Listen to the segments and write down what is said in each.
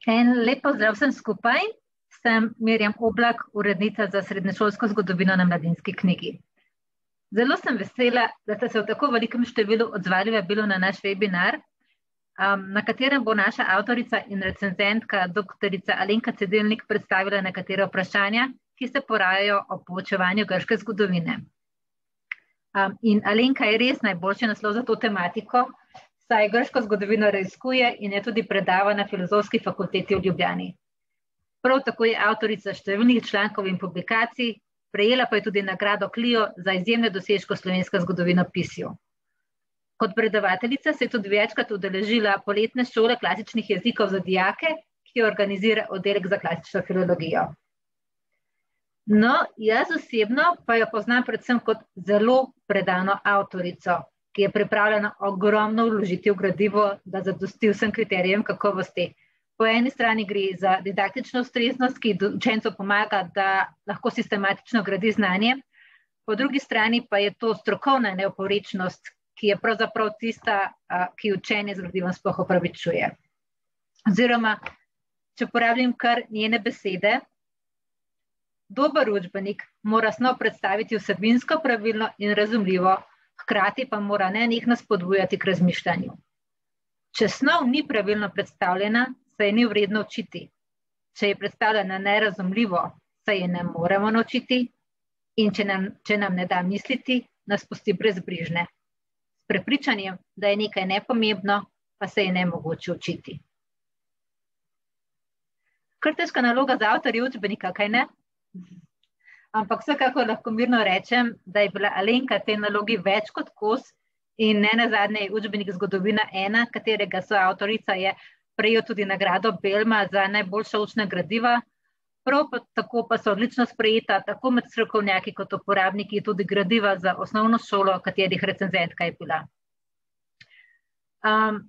En lep pozdrav vsem skupaj. Sem Mirjam Oblak, urednica za srednješolsko zgodovino na Mladinski knjigi. Zelo sem vesela, da ste se v tako velikem številu odzvali vabilo na naš webinar, na katerem bo naša avtorica in recenzentka doktorica Alenka Cedelnik predstavila nekatera vprašanja, ki se porajajo o poučevanju grške zgodovine. In Alenka je res najboljši naslov za to tematiko, saj grško zgodovino raziskuje in je tudi predava na Filozofski fakulteti v Ljubljani. Prav tako je avtorica številnih člankov in publikacij, prejela pa je tudi nagrado Clio za izjemne dosežke v slovenskem zgodovinopisju. Kot predavateljica se je tudi večkrat udeležila poletne šole klasičnih jezikov za dijake, ki jo organizira oddelek za klasično filologijo. No, jaz osebno pa jo poznam predvsem kot zelo predano avtorico, ki je pripravljena ogromno vložiti v gradivo, da zadosti vsem kriterijem kakovosti. Po eni strani gre za didaktično ustreznost, ki učencu pomaga, da lahko sistematično gradi znanje, po drugi strani pa je to strokovna neoporečnost, ki je pravzaprav tista, ki učenje z gradivom sploh opravičuje. Oziroma, če uporabljam kar njene besede, dober učbenik mora snov predstaviti vsebinsko pravilno in razumljivo, hkrati pa mora nenehno spodbujati k razmišljanju. Če snov ni pravilno predstavljena, se je ni vredno učiti. Če je predstavljena nerazumljivo, se je ne moremo naučiti, in če nam ne da misliti, nas pusti brezbrižne. S prepričanjem, da je nekaj nepomembno, pa se je nemogoče učiti. Kar težka naloga za avtorja učbenika, kaj ne? Ampak vsekakor lahko mirno rečem, da je bila Alenka tej nalogi več kot kos in ne nazadnje je učbenik Zgodovina 1, katerega soavtorica je prejel tudi nagrado Belma za najboljša učna gradiva, prav tako pa so odlično sprejeta tako med strokovnjaki kot uporabniki tudi gradiva za osnovno šolo, katerih recenzentka je bila.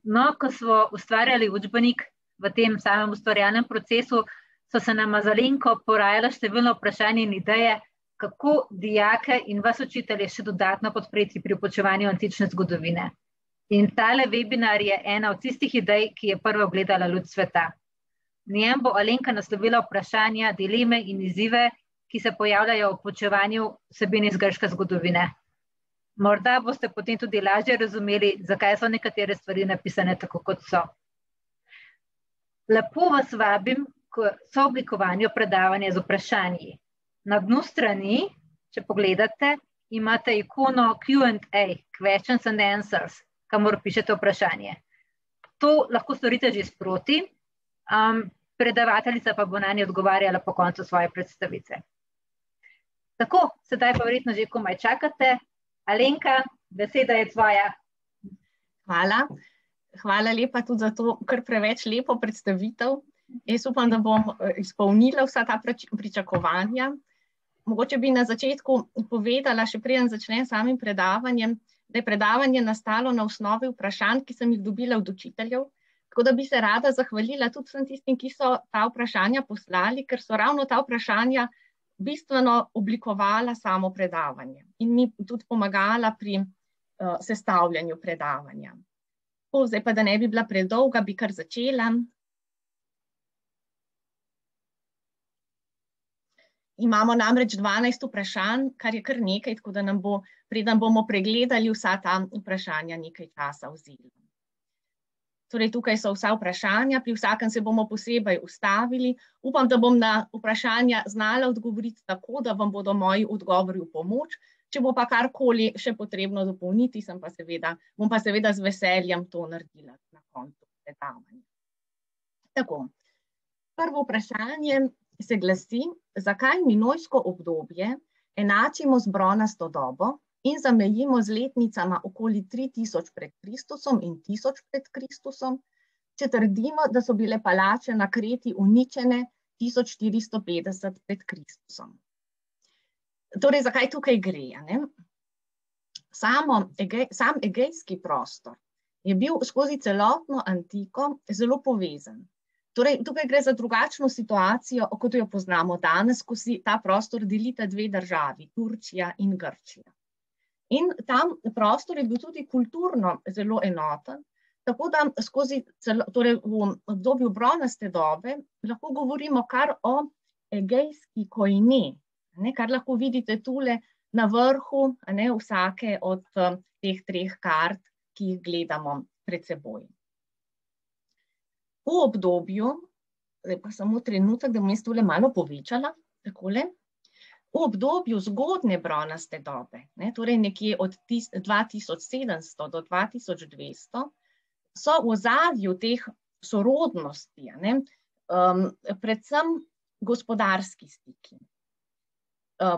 No, ko smo ustvarjali učbenik v tem samem ustvarjalnem procesu, so se nama z Alenko porajala številno vprašanje in ideje, kako dijake in vas učitelje še dodatno podpreti pri poučevanju antične zgodovine. In tale webinar je ena od tistih idej, ki je prva ugledala luč sveta. V njem bo Alenka naslovila vprašanja, dileme in izzive, ki se pojavljajo v poučevanju vsebin iz grške zgodovine. Morda boste potem tudi lažje razumeli, zakaj so nekatere stvari napisane tako, kot so. Lepo vas vabim k sooblikovanju predavanja z vprašanji. Na dnu strani, če pogledate, imate ikono Q&A, Questions and Answers, kamor pišete vprašanje. To lahko storite že sproti, predavateljica pa bo na nje odgovarjala po koncu svoje predstavitve. Tako, sedaj pa verjetno že komaj čakate. Alenka, beseda je tvoja. Hvala. Hvala lepa tudi za to kar preveč lepo predstavitev. Jaz upam, da bom izpolnila vsa ta pričakovanja. Mogoče bi na začetku povedala, še preden začnem samim predavanjem, da je predavanje nastalo na osnovi vprašanj, ki sem jih dobila od učiteljev, tako da bi se rada zahvalila tudi vsem tistim, ki so ta vprašanja poslali, ker so ravno ta vprašanja bistveno oblikovala samo predavanje in mi tudi pomagala pri sestavljanju predavanja. Zdaj pa, da ne bi bila predolga, bi kar začela. Imamo namreč 12 vprašanj, kar je kar nekaj, tako da nam bo, preden bomo pregledali vsa ta vprašanja, nekaj časa vzeli. Torej, tukaj so vsa vprašanja, pri vsakem se bomo posebej ustavili. Upam, da bom na vprašanja znala odgovoriti tako, da vam bodo moji odgovori v pomoč. Če bo pa karkoli še potrebno dopolniti, bom pa seveda z veseljem to naredila na koncu predavanja. Tako, prvo vprašanje se glasi, zakaj minojsko obdobje enačimo z bronasto dobo in zamejimo z letnicama okoli 3000 pred Kristusom in 1000 pred Kristusom, če trdimo, da so bile palače na Kreti uničene 1450 pred Kristusom. Torej, zakaj tukaj gre? Sam egejski prostor je bil skozi celotno antiko zelo povezan. Torej, tukaj gre za drugačno situacijo, kot jo poznamo danes, ko si ta prostor delita dve državi, Turčija in Grčija. In tam prostor je bil tudi kulturno zelo enoten, Tako da torej v obdobju bronaste dobe lahko govorimo kar o egejski koini, kar lahko vidite tule na vrhu vsake od teh treh kart, ki jih gledamo pred seboj. V obdobju, zdaj pa samo trenutek, da bom jaz tole malo povečala, takole, v obdobju zgodnje bronaste dobe, torej nekje od 2700 do 2200, so v ozadju teh sorodnosti, predvsem gospodarski stiki.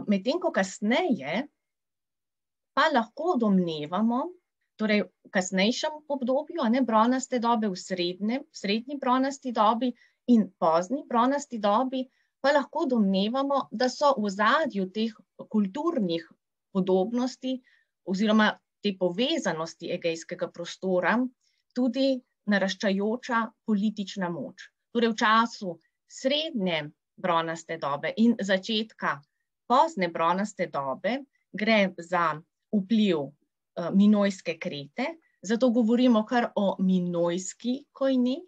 Medtem ko kasneje pa lahko domnevamo, torej v kasnejšem obdobju bronaste dobe, v srednji bronasti dobi in pozni bronasti dobi, pa lahko domnevamo, da so v ozadju teh kulturnih podobnosti oziroma te povezanosti egejskega prostora tudi naraščajoča politična moč. Torej v času srednje bronaste dobe in začetka pozne bronaste dobe gre za vpliv Minojske Krete, zato govorimo kar o minojski koini,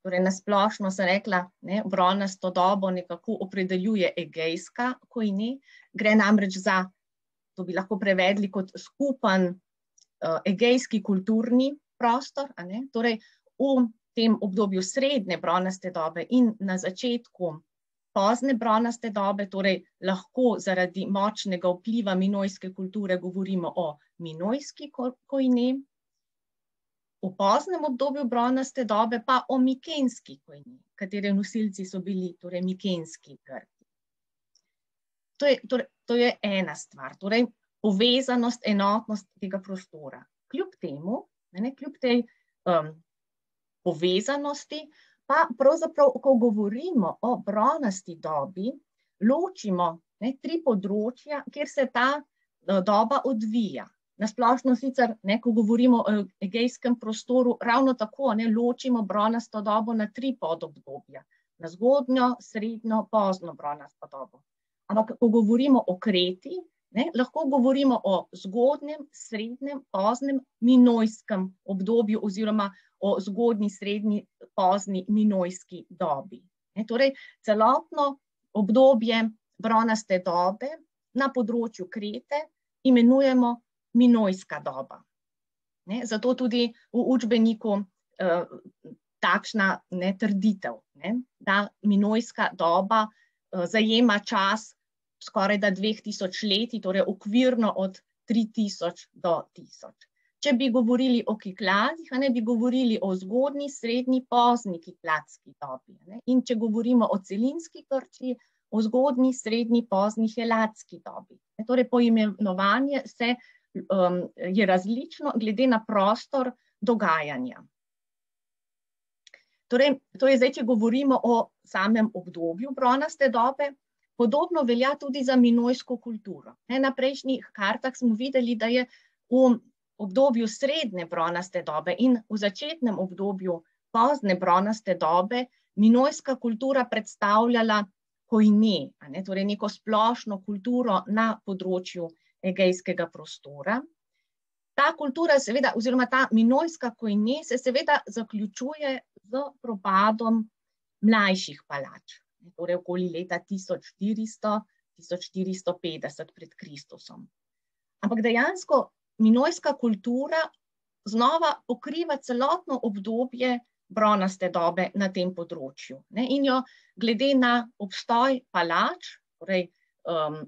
torej nasplošno sem rekla, bronasto dobo nekako opredeljuje egejska koini, gre namreč za, to bi lahko prevedli kot skupen egejski kulturni prostor, torej v tem obdobju srednje bronaste dobe in na začetku pozne bronaste dobe, torej lahko zaradi močnega vpliva minojske kulture govorimo o minojski koini, v poznem obdobju bronaste dobe pa o mikenski koini, katere nosilci so bili torej mikenski Grki. To je ena stvar, torej povezanost, enotnost tega prostora. Kljub temu, kljub tej povezanosti, pa pravzaprav, ko govorimo o bronasti dobi, ločimo tri področja, kjer se ta doba odvija. Nasplošno sicer, ko govorimo o egejskem prostoru, ravno tako ločimo bronasto dobo na tri podobdobja, na zgodnjo, srednjo, pozno bronasto dobo. Ampak, ko govorimo o Kreti, lahko govorimo o zgodnjem, srednjem, poznem, minojskem obdobju oziroma o zgodnji, srednji, pozni minojski dobi. Torej, celotno obdobje bronaste dobe na področju Krete imenujemo minojska doba. Zato tudi v učbeniku takšna trditev, da minojska doba zajema čas skoraj da 2000 leti, torej okvirno od 3000 do 1000. Če bi govorili o kikladih, bi govorili o zgodnji, srednji, pozni kikladski dobi. In če govorimo o celinski Grčiji, o zgodnji, srednji, pozni heladski dobi. Torej poimenovanje je različno glede na prostor dogajanja. Torej, zdaj, če govorimo o samem obdobju bronaste dobe, podobno velja tudi za minojsko kulturo. Na prejšnjih kartah smo videli, da je v obdobju srednje bronaste dobe in v začetnem obdobju pozne bronaste dobe minojska kultura predstavljala koini, torej neko splošno kulturo na področju egejskega prostora. Ta kultura seveda, oziroma ta minojska koini se seveda zaključuje z propadom mlajših palač, torej okoli leta 1400–1450 pred Kristusom. Ampak dejansko minojska kultura znova pokriva celotno obdobje bronaste dobe na tem področju. In jo glede na obstoj palač, torej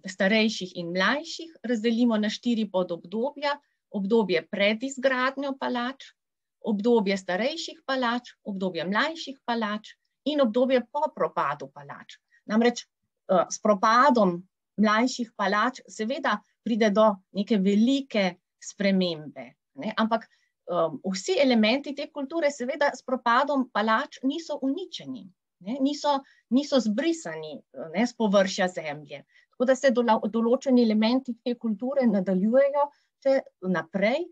starejših in mlajših, razdelimo na 4 podobdobja: obdobje pred izgradnjo palač, obdobje starejših palač, obdobje mlajših palač in obdobje po propadu palač. Namreč s propadom mlajših palač seveda pride do neke velike spremembe, ampak vsi elementi te kulture seveda s propadom palač niso uničeni, niso zbrisani s površja zemlje. Tako da se določeni elementi te kulture nadaljujejo še naprej.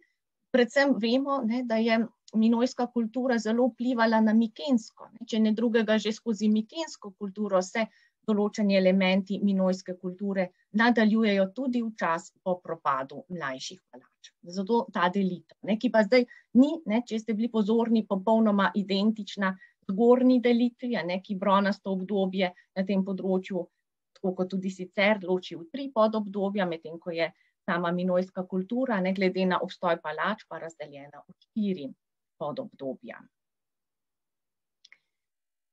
Predvsem vemo, da je minojska kultura zelo vplivala na mikensko. Če ne drugega, že skozi mikensko kulturo se določeni elementi minojske kulture nadaljujejo tudi v čas po propadu mlajših palač. palač. Zato ta delitev, ki pa zdaj ni, če ste bili pozorni, popolnoma identična zgornji delitvi, ki bronasto obdobje na tem področju, tako kot tudi sicer, loči v 3 podobdobja, medtem ko je sama minojska kultura, ne glede na obstoj palač, pa razdeljena v 4 podobdobja.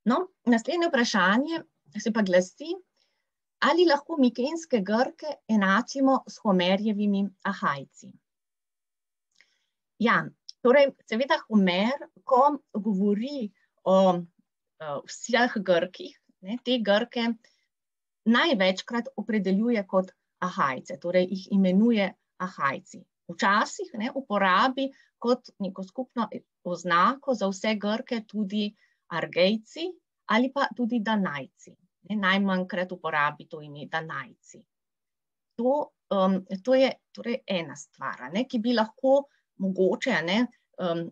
No, naslednje vprašanje se pa glasi, ali lahko mikenske Grke enačimo s Homerjevimi Ahajci? Ja, torej, seveda Homer, ko govori o vseh Grkih, te Grke največkrat opredeljuje kot Ahajce, torej jih imenuje Ahajci. Včasih uporabi kot neko skupno oznako za vse Grke tudi Argejci ali pa tudi Danajci. Najmanjkrat uporabi to ime Danajci. To je torej ena stvar, ki bi lahko mogoče,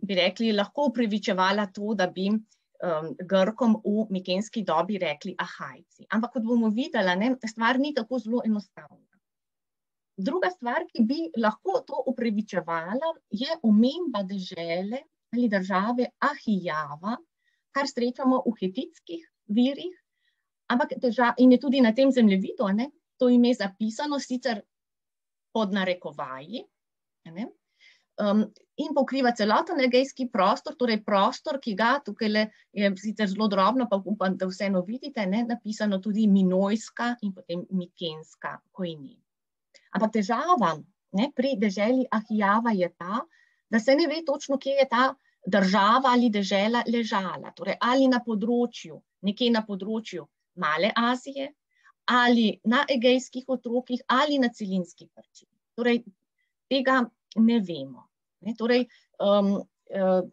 bi rekli, lahko upravičevala to, da bi Grkom v mikenski dobi rekli Ahajci. Ampak kot bomo videli, stvar ni tako zelo enostavna. Druga stvar, ki bi lahko to upravičevala, je omemba dežele ali države Ahijava, kar srečamo v hititskih virih, ampak in je tudi na tem zemljevidu, to ime zapisano, sicer pod narekovaji, in pokriva celoten egejski prostor, torej prostor, ki ga tukaj je sicer zelo drobno, pa upam, da vseeno vidite, napisano tudi minojska in potem mikenska koine. Ampak težava pri deželi Ahijava je ta, da se ne ve točno, kje je ta država ali dežela ležala, torej ali na področju, nekje na področju Male Azije, ali na Egejskih otokih, ali na celinski Grčiji. Torej, tega ne vemo. Torej,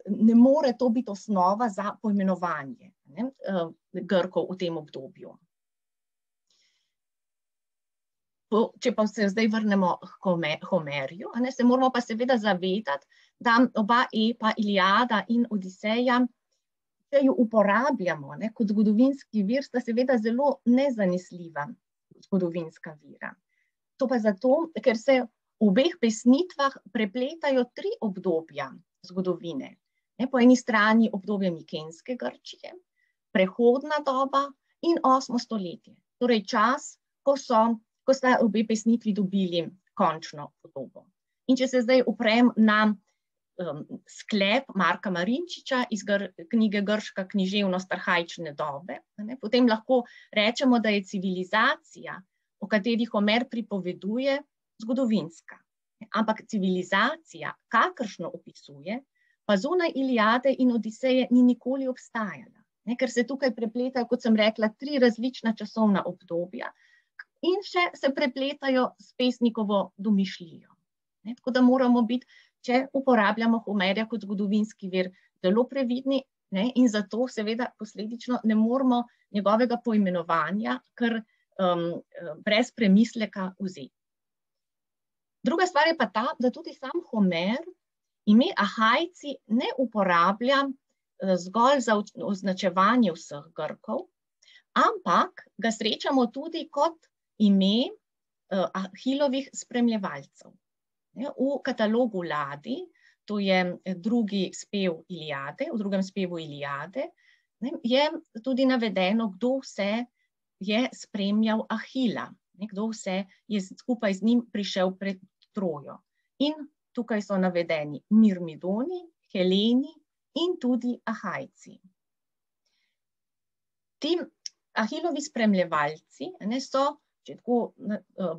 ne more to biti osnova za poimenovanje Grkov v tem obdobju. Če pa se zdaj vrnemo k Homerju, se moramo pa seveda zavedati, da oba epa, Iliada in Odiseja, če ju uporabljamo kot zgodovinski vir, sta seveda zelo nezanesljiva zgodovinska vira. To pa zato, ker se v obeh pesnitvah prepletajo 3 obdobja zgodovine. Po eni strani obdobje mikenske Grčije, prehodna doba in 8. stoletje. Torej čas, ko sta obe pesnitvi dobili končno podobo. In če se zdaj uprem na sklep Marka Marinčiča iz knjige Grška književnost arhaične dobe, potem lahko rečemo, da je civilizacija, o kateri Homer pripoveduje, zgodovinska. Ampak civilizacija, kakršno opisuje, pa zunaj Iliade in Odiseje ni nikoli obstajala. Ker se tukaj prepletajo, kot sem rekla, 3 različna časovna obdobja in še se prepletajo s pesnikovo domišljijo. Tako da moramo biti, če uporabljamo Homerja kot zgodovinski vir, zelo previdni in zato seveda posledično ne moramo njegovega poimenovanja kar brez premisleka vzeti. Druga stvar je pa ta, da tudi sam Homer ime Ahajci ne uporablja zgolj za označevanje vseh Grkov, ampak ga srečamo tudi kot ime Ahilovih spremljevalcev. V katalogu Ladi, to je drugi spev Iliade, v drugem spevu Iliade, je tudi navedeno, kdo vse je spremljal Ahila, kdo vse je skupaj z njim prišel pred Trojo. In tukaj so navedeni Mirmidoni, Heleni in tudi Ahajci. Ti Ahilovi spremljevalci so, če tako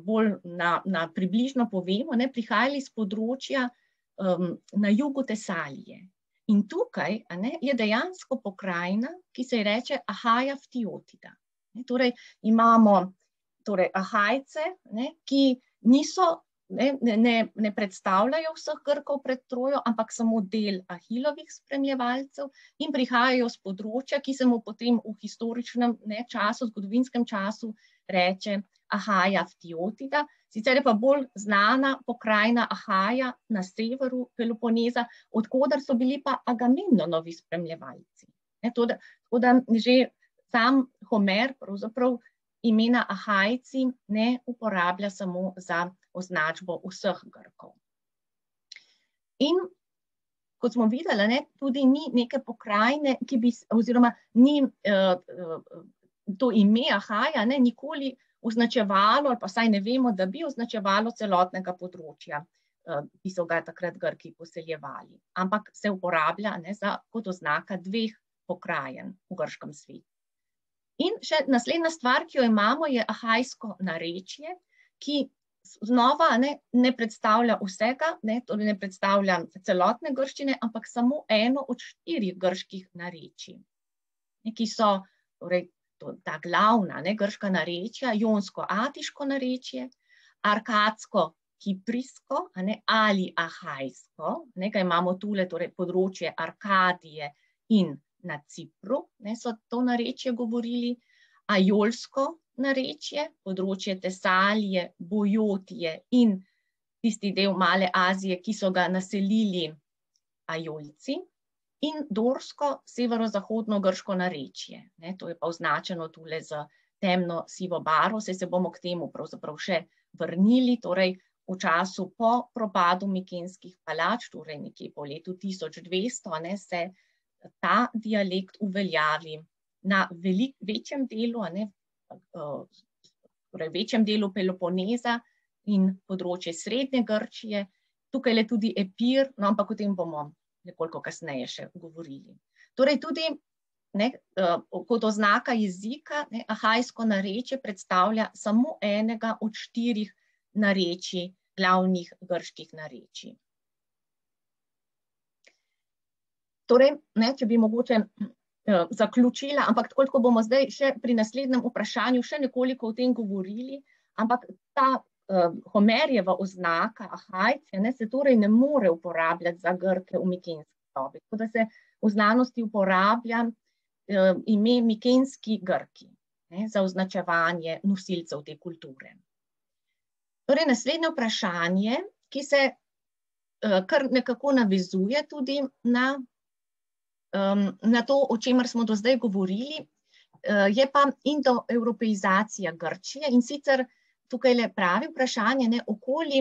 bolj na približno povemo, prihajali z področja na jugu Tesalije. In tukaj je dejansko pokrajina, ki se ji reče Ahaja Ftiotida. Torej imamo Ahajce, ki niso, ne predstavljajo vseh Grkov pred Trojo, ampak samo del Ahilovih spremljevalcev in prihajajo z področja, ki se mu potem v historičnem času, zgodovinskem času reče Ahaja Ftiotida. Sicer je pa bolj znana pokrajina Ahaja na severu Peloponeza, od koder so bili pa Agamemnonovi spremljevalci. Tako da že sam Homer pravzaprav imena Ahajci ne uporablja samo za označbo vseh Grkov. In kot smo videli, ne, tudi ni neke pokrajine, oziroma ni to ime Ahaja nikoli označevalo, ali pa saj ne vemo, da bi označevalo celotnega področja, ki so ga takrat Grki poseljevali. Ampak se uporablja kot oznaka dveh pokrajin v grškem svetu. In še naslednja stvar, ki jo imamo, je ahajsko narečje, ki znova ne predstavlja vsega, torej ne predstavlja celotne grščine, ampak samo eno od 4 grških narečij, ki so torej ta glavna grška narečja, jonsko-atiško narečje, arkadsko-kiprisko ali ahajsko, ga imamo tule, torej področje Arkadije in na Cipru, so to narečje govorili, ajolsko narečje, področje Tesalije, Bojotije in tisti del Male Azije, ki so ga naselili Ajolci, in dorsko severozahodno grško narečje. To je pa označeno tule z temno sivo barvo, se bomo k temu pravzaprav še vrnili, torej v času po propadu mikenskih palač, torej nekje po letu 1200, se ta dialekt uveljavi na večjem delu, torej večjem delu Peloponeza in področje Srednje Grčije, tukaj je tudi Epir, ampak o tem bomo nekoliko kasneje še govorili. Torej tudi kot oznaka jezika, ahajsko narečje predstavlja samo enega od 4 narečij, glavnih grških narečij. Torej, če bi mogoče zaključila, ampak tako bomo zdaj še pri naslednjem vprašanju še nekoliko o tem govorili, ampak ta Homerjeva oznaka Ahajce se torej ne more uporabljati za Grke v mikenski dobi, tako da se v znanosti uporablja ime mikenski Grki za označevanje nosilcev te kulture. Torej, naslednje vprašanje, ki se kar nekako navezuje tudi na to, o čemer smo do zdaj govorili, je pa indoevropeizacija Grčije, in sicer tukaj le pravi vprašanje, okoli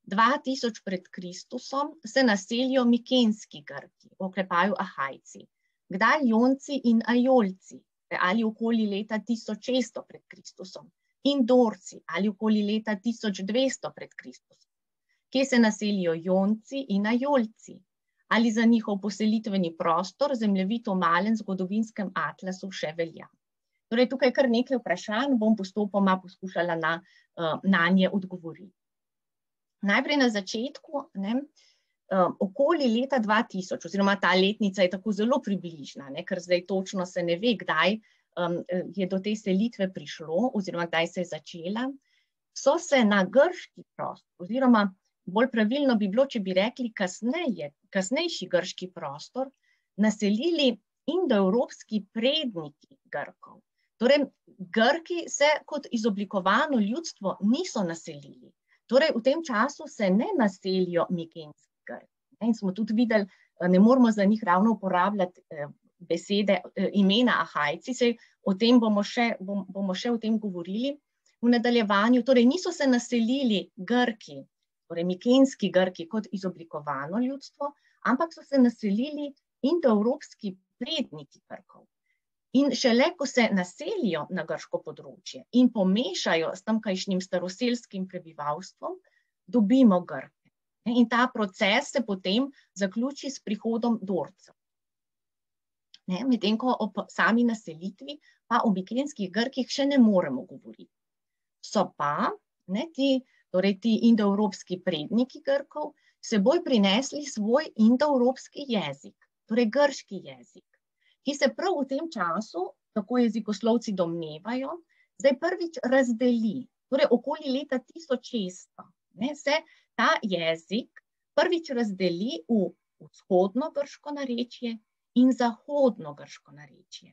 2000 pred Kristusom se naselijo mikenski Grki, v oklepaju Ahajci, kdaj Jonci in Ajolci, ali okoli leta 1600 pred Kristusom, in Dorci, ali okoli leta 1200 pred Kristusom, kje se naselijo Jonci in Ajolci, ali za njihov poselitveni prostor zemljevid v malem zgodovinskem atlasu še velja. Torej, tukaj kar nekaj vprašanj, bom postopoma poskušala na nje odgovoriti. Najprej na začetku, okoli leta 2000, oziroma ta letnica je tako zelo približna, ker zdaj točno se ne ve, kdaj je do te selitve prišlo, oziroma kdaj se je začela, so se na grški prostor, oziroma bolj pravilno bi bilo, če bi rekli kasnejši grški prostor, naselili indoevropski predniki Grkov. Torej, Grki se kot izoblikovano ljudstvo niso naselili. Torej, v tem času se ne naselijo mikenski Grki. In smo tudi videli, ne moramo za njih ravno uporabljati besede, imena Ahajci, saj o tem bomo še o tem govorili v nadaljevanju. Torej, niso se naselili Grki, torej mikenski Grki kot izoblikovano ljudstvo, ampak so se naselili indoevropski predniki Grkov. In šele, ko se naselijo na grško področje in pomešajo s tamkajšnjim staroselskim prebivalstvom, dobimo Grke. In ta proces se potem zaključi s prihodom Dorcev. Medtem ko o sami naselitvi pa o mikenskih Grkih še ne moremo govoriti. So pa ti indoevropski predniki Grkov seboj prinesli svoj indoevropski jezik, torej grški jezik, ki se prav v tem času, tako jezikoslovci domnevajo, zdaj prvič razdeli. Torej okoli leta 1600 se ta jezik prvič razdeli v vzhodno grško narečje in zahodno grško narečje.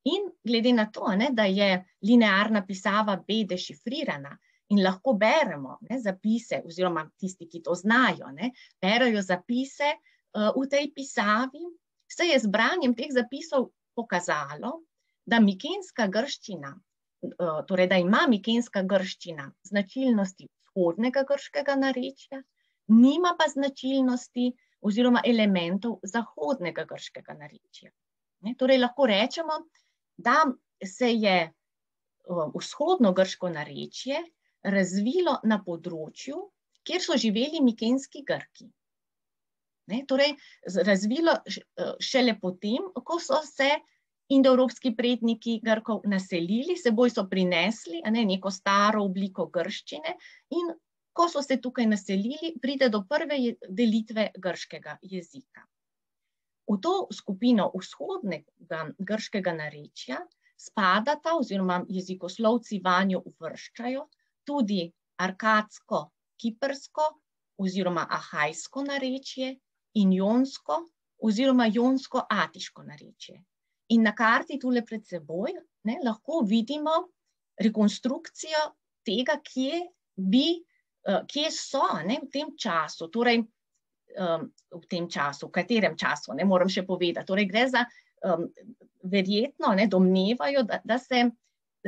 In glede na to, da je linearna pisava B dešifrirana in lahko beremo zapise, oziroma tisti, ki to znajo, berejo zapise v tej pisavi, se je z branjem teh zapisov pokazalo, da mikenska grščina, torej da ima mikenska grščina značilnosti vzhodnega grškega narečja, nima pa značilnosti oziroma elementov zahodnega grškega narečja. Torej lahko rečemo, da se je vzhodno grško narečje razvilo na področju, kjer so živeli mikenski Grki. Torej, razvilo šele potem, ko so se indoevropski predniki Grkov naselili, seboj so prinesli neko staro obliko grščine in ko so se tukaj naselili, pride do prve delitve grškega jezika. V to skupino vzhodnega grškega narečja spadata oziroma jezikoslovci vanjo uvrščajo tudi arkadsko, kiprsko oziroma ahajsko narečje in jonsko oziroma jonsko-atiško narečje. In na karti tule pred seboj lahko vidimo rekonstrukcijo tega, kje so v tem času, torej v katerem času, moram še povedati. Torej gre za verjetno, domnevajo, da se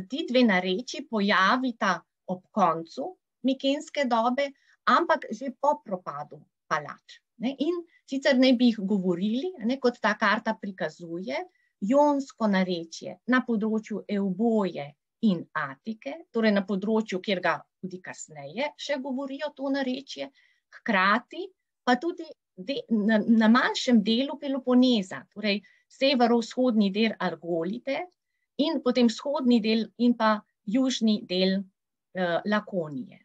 ti dve narečji pojavita ob koncu mikenske dobe, ampak že po propadu palač. In sicer ne bi jih govorili, kot ta karta prikazuje, jonsko narečje na področju Evboje in Atike, torej na področju, kjer ga tudi kasneje še govorijo to narečje, hkrati pa tudi na manjšem delu Peloponeza, torej severovzhodni del Argolide in potem vzhodni del in pa južni del Lakonije.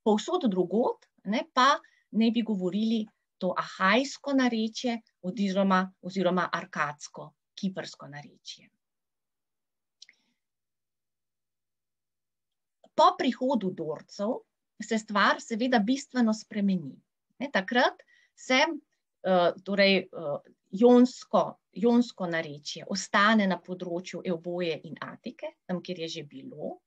Povsod drugod pa ne bi govorili to ahajsko narečje oziroma arkadsko, kiprsko narečje. Po prihodu Dorcev se stvar seveda bistveno spremeni. Takrat se torej jonsko narečje ostane na področju Evboje in Atike, tam, kjer je že bilo,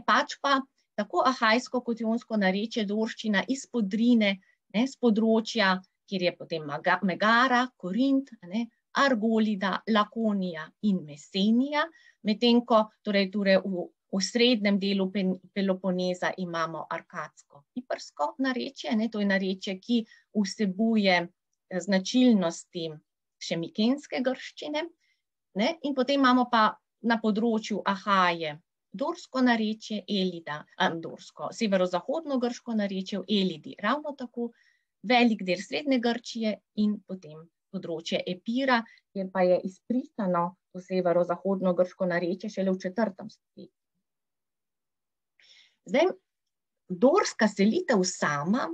pač pa tako ahajsko kot jonsko narečje dorščina izpod Drine, z področja, kjer je potem Megara, Korint, Argolida, Lakonija in Mesenija, medtem ko torej v srednjem delu Peloponeza imamo arkadsko-kiprsko narečje, to je narečje, ki vsebuje značilnosti še mikenske grščine, in potem imamo pa na področju Ahaje dorsko narečje, Elida, severozahodno grško narečje v Elidi, ravno tako velik del srednje Grčije in potem področje Epira, kjer pa je izbrisano to severozahodno grško narečje šele v 4. stoletju. Zdaj, dorska selitev sama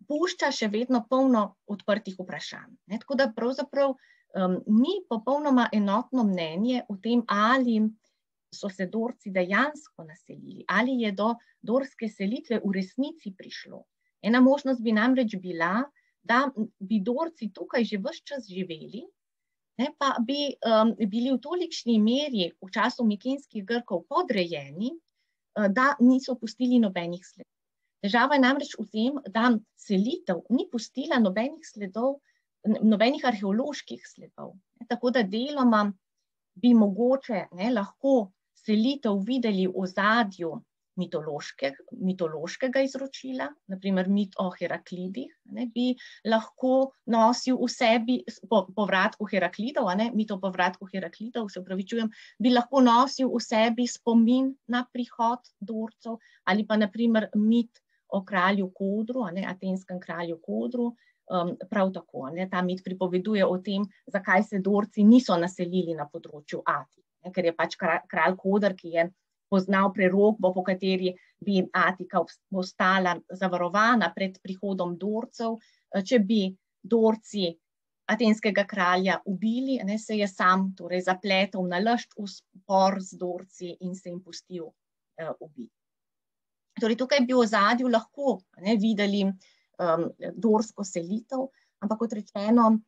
pušča še vedno polno odprtih vprašanj. Tako da pravzaprav ni popolnoma enotno mnenje o tem, ali so se Dorci dejansko naselili, ali je do dorske selitve v resnici prišlo. Ena možnost bi namreč bila, da bi Dorci tukaj že ves čas živeli, pa bi bili v tolikšni meri v času mikenskih Grkov podrejeni, da niso pustili nobenih sledov. Težava je namreč v tem, da selitev ni pustila nobenih sledov, nobenih arheoloških sledov. Tako da deloma bi mogoče lahko selitev videli v ozadju mitološkega izročila, naprimer mit o Heraklidih, bi lahko nosil v sebi povratku Heraklidov, mit o povratku Heraklidov, se opravičujem, bi lahko nosil v sebi spomin na prihod Dorcev, ali pa naprimer mit o kralju Kodru, atenskem kralju Kodru, prav tako. Ta mit pripoveduje o tem, zakaj se Dorci niso naselili na področju Atike, ker je pač kralj Koder, ki je poznal prerokbo, po kateri bi Atika ostala zavarovana pred prihodom Dorcev. Če bi Dorci atenskega kralja ubili, se je sam torej zapletel nalašč v spor z Dorci in se jim pustil ubiti. Torej tukaj bi v ozadju lahko videli dorsko selitev, ampak kot rečeno,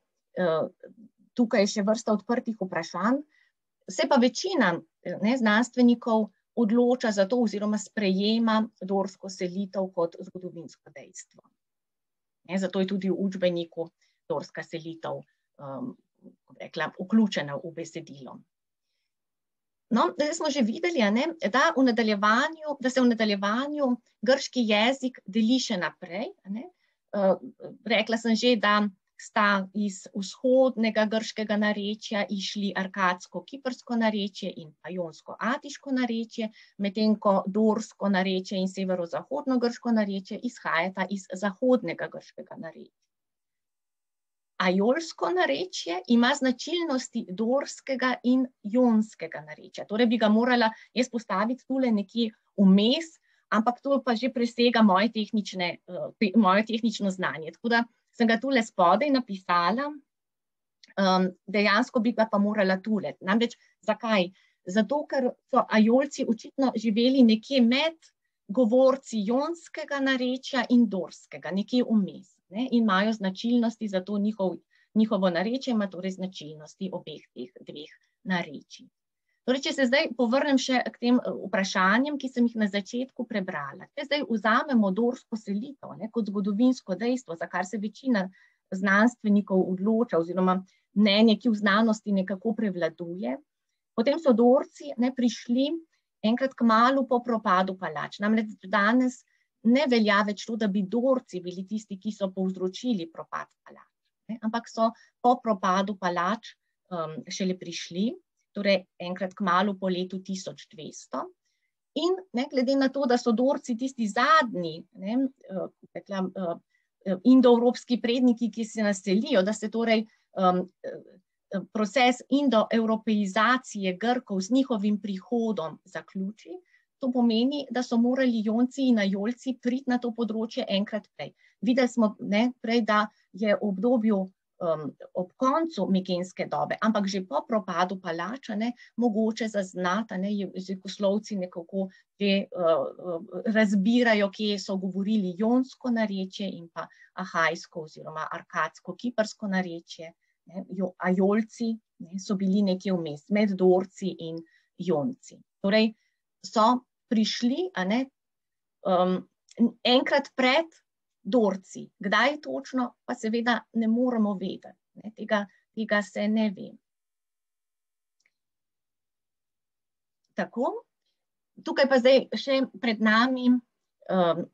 tukaj je še vrsta odprtih vprašanj. Se pa večina znanstvenikov odloča za to oziroma sprejema dorsko selitev kot zgodovinsko dejstvo. Zato je tudi v učbeniku dorska selitev vključena v besedilo. No, zdaj smo že videli, da se v nadaljevanju grški jezik deli še naprej, rekla sem že, da sta iz vzhodnega grškega narečja išli arkadsko-kiprsko narečje in pa jonsko-atiško narečje, medtem ko dorsko narečje in severozahodno grško narečje izhajata iz zahodnega grškega narečja. Ajolsko narečje ima značilnosti dorskega in jonskega narečja. Torej bi ga morala jaz postaviti tule nekje vmes, ampak to pa že presega moje tehnično znanje. Tako da sem ga tule spodaj napisala, dejansko bi ga pa morala tule. Namreč, zakaj? Zato, ker so Ajolci očitno živeli nekje med govorci jonskega narečja in dorskega, nekje vmes. In imajo značilnosti, zato njihovo narečje ima torej značilnosti obeh teh dveh narečij. Torej, če se zdaj povrnem še k tem vprašanjem, ki sem jih na začetku prebrala. Če zdaj vzamemo dorsko selitev kot zgodovinsko dejstvo, za kar se večina znanstvenikov odloča, oziroma mnenje, ki v znanosti nekako prevladuje, potem so Dorci prišli enkrat kmalu po propadu palač. Namreč danes ne velja več to, da bi Dorci bili tisti, ki so povzročili propad palač, ampak so po propadu palač šele prišli, torej enkrat kmalu po letu 1200. In glede na to, da so Dorci tisti zadnji indoevropski predniki, ki se naselijo, da se torej proces indoevropeizacije Grkov z njihovim prihodom zaključi, to pomeni, da so morali Jonci in Ajolci priti na to področje enkrat prej. Videli smo prej, da je v obdobju ob koncu mikenske dobe, ampak že po propadu palača mogoče zaznati, jezikoslovci nekako že razbirajo, kje so govorili jonsko narečje in pa ahajsko oziroma arkadsko-kiprsko narečje. Ajolci so bili nekje vmes, med Dorci in Jonci. Torej so prišli enkrat pred Dorci. Kdaj točno, pa seveda ne moremo vedeti. Tega se ne ve. Tako. Tukaj pa zdaj še pred nami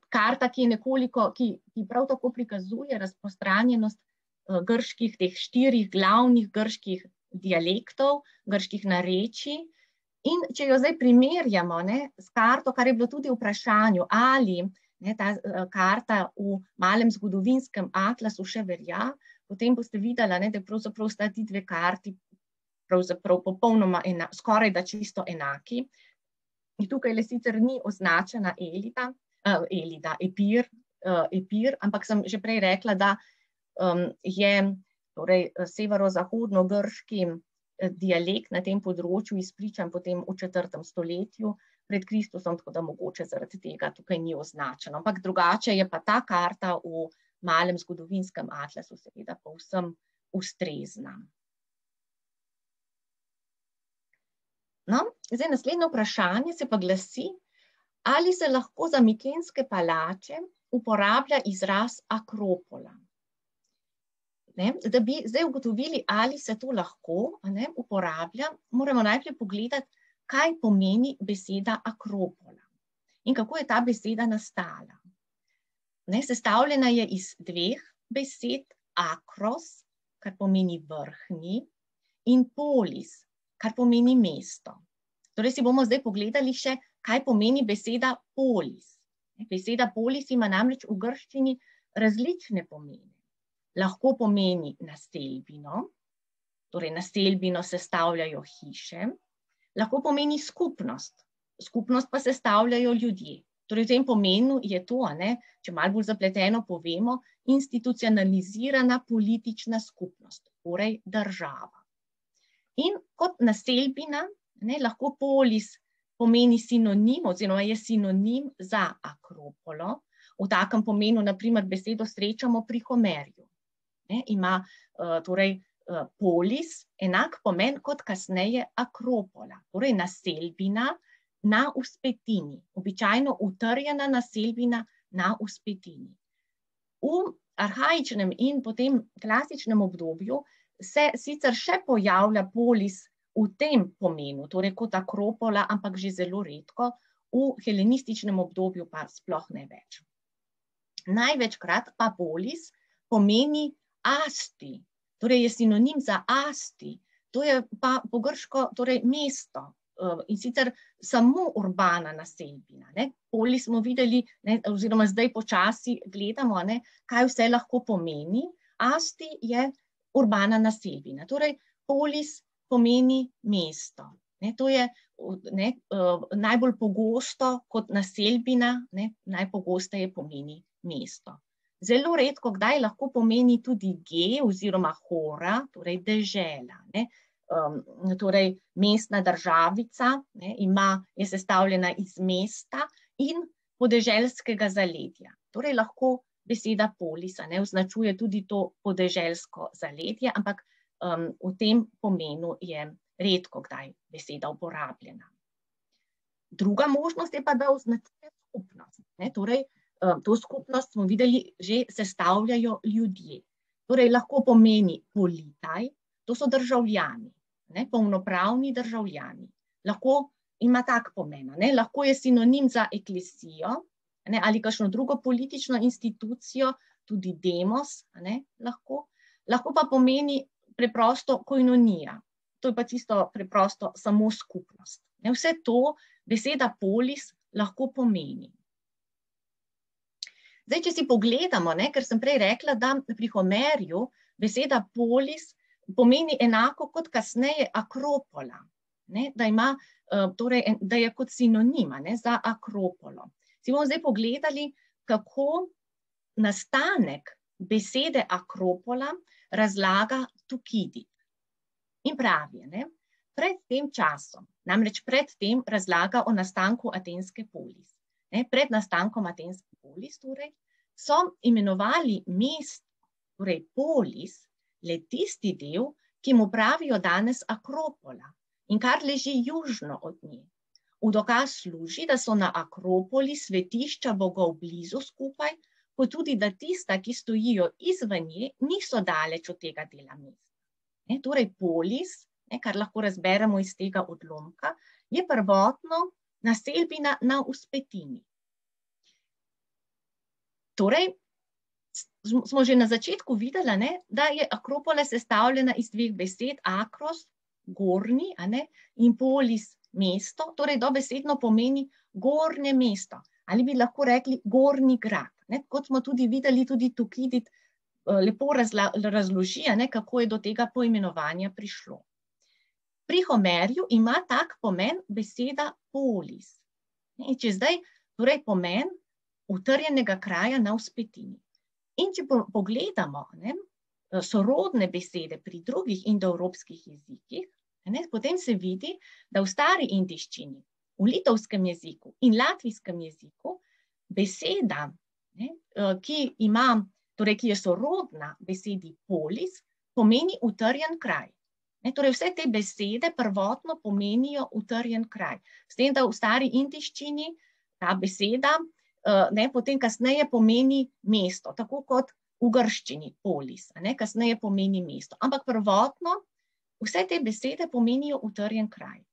karta, ki je nekoliko, ki prav tako prikazuje razprostranjenost grških, teh 4 glavnih grških dialektov, grških narečij. In če jo zdaj primerjamo s karto, kar je bilo tudi v vprašanju, ali ta karta v malem zgodovinskem atlasu še velja, potem boste videli, da pravzaprav sta ti dve karti pravzaprav popolnoma skoraj da čisto enaki. In tukaj sicer ni označena Epir, ampak sem že prej rekla, da je torej severozahodno-grški dialekt na tem področju izpričan potem v 4. stoletju pred Kristusom, tako da mogoče zaradi tega tukaj ni označeno. Ampak drugače je pa ta karta v malem zgodovinskem atlasu seveda povsem ustrezna. No, zdaj naslednje vprašanje se pa glasi, ali se lahko za mikenske palače uporablja izraz akropola. Da bi zdaj ugotovili, ali se to lahko uporablja, moramo najprej pogledati, kaj pomeni beseda akropola in kako je ta beseda nastala. Sestavljena je iz 2 besed, akros, kar pomeni vrhnji, in polis, kar pomeni mesto. Torej si bomo zdaj pogledali še, kaj pomeni beseda polis. Beseda polis ima namreč v grščini različne pomene. Lahko pomeni naselbino, torej naselbino sestavljajo hiše, lahko pomeni skupnost, skupnost pa sestavljajo ljudje. Torej v tem pomenu je to, če malo bolj zapleteno povemo, institucionalizirana politična skupnost, torej država. In kot naselbina lahko polis pomeni sinonim, oziroma je sinonim za akropolo. V takem pomenu, naprimer, besedo srečamo pri Homerju. Ima torej polis enak pomen kot kasneje akropola, torej naselbina na vzpetini, običajno utrjena naselbina na vzpetini. V arhaičnem in potem klasičnem obdobju se sicer še pojavlja polis v tem pomenu, torej kot akropola, ampak že zelo redko, v helenističnem obdobju pa sploh ne več. Največkrat pa polis pomeni asti, torej je sinonim za asti, to je pa po grško torej mesto in sicer samo urbana naselbina. Polis smo videli, oziroma zdaj počasi gledamo, kaj vse lahko pomeni. Asti je urbana naselbina, torej polis pomeni mesto. To je najbolj pogosto kot naselbina, najpogosteje pomeni mesto. Zelo redko kdaj lahko pomeni tudi oziroma hora, torej dežela. Torej mestna državica je sestavljena iz mesta in podeželskega zaledja. Torej lahko beseda polis označuje tudi to podeželsko zaledje, ampak v tem pomenu je redko kdaj beseda uporabljena. Druga možnost je pa, da označuje skupnost. Torej, to skupnost smo videli, že sestavljajo ljudje. Torej, lahko pomeni politaj, to so državljani, polnopravni državljani. Lahko ima tak pomen, lahko je sinonim za eklesijo ali kakšno drugo politično institucijo, tudi demos, lahko pa pomeni preprosto koinonija. To je pa čisto preprosto samo skupnost. Vse to beseda polis lahko pomeni. Zdaj, če si pogledamo, ker sem prej rekla, da pri Homerju beseda polis pomeni enako kot kasneje akropola, da je kot sinonim za akropolo. Si bomo zdaj pogledali, kako nastanek besede akropola razlaga Tukidid. In pravi, pred tem časom, namreč pred tem razlaga o nastanku atenske polis. Pred nastankom atenske polis, torej, so imenovali mesto, torej polis, le tisti del, ki mu pravijo danes akropola in kar leži južno od nje. V dokaz služi, da so na akropoli svetišča bogov blizu skupaj, kot tudi, da tista, ki stojijo izven nje, niso daleč od tega dela mesta. Torej polis, kar lahko razberemo iz tega odlomka, je prvotno naselbina na vzpetini. Torej, smo že na začetku videli, da je akropola sestavljena iz dveh besed, akros, gornji, in polis, mesto, torej dobesedno pomeni gornje mesto, ali bi lahko rekli gornji grad. Kot smo tudi videli, tudi Tukidid lepo razloži, kako je do tega poimenovanja prišlo. Pri Homerju ima tak pomen beseda polis. Če zdaj, torej pomen utrjenega kraja na vzpetini. In če pogledamo sorodne besede pri drugih indoevropskih jezikih, potem se vidi, da v stari indiščini, v litovskem jeziku in latvijskem jeziku beseda, ki je sorodna besedi polis, pomeni utrjen kraj. Torej vse te besede prvotno pomenijo utrjen kraj. S tem, da v stari indiščini ta beseda potem kasneje pomeni mesto, tako kot v grščini polis, kasneje pomeni mesto. Ampak prvotno vse te besede pomenijo utrjen kraj.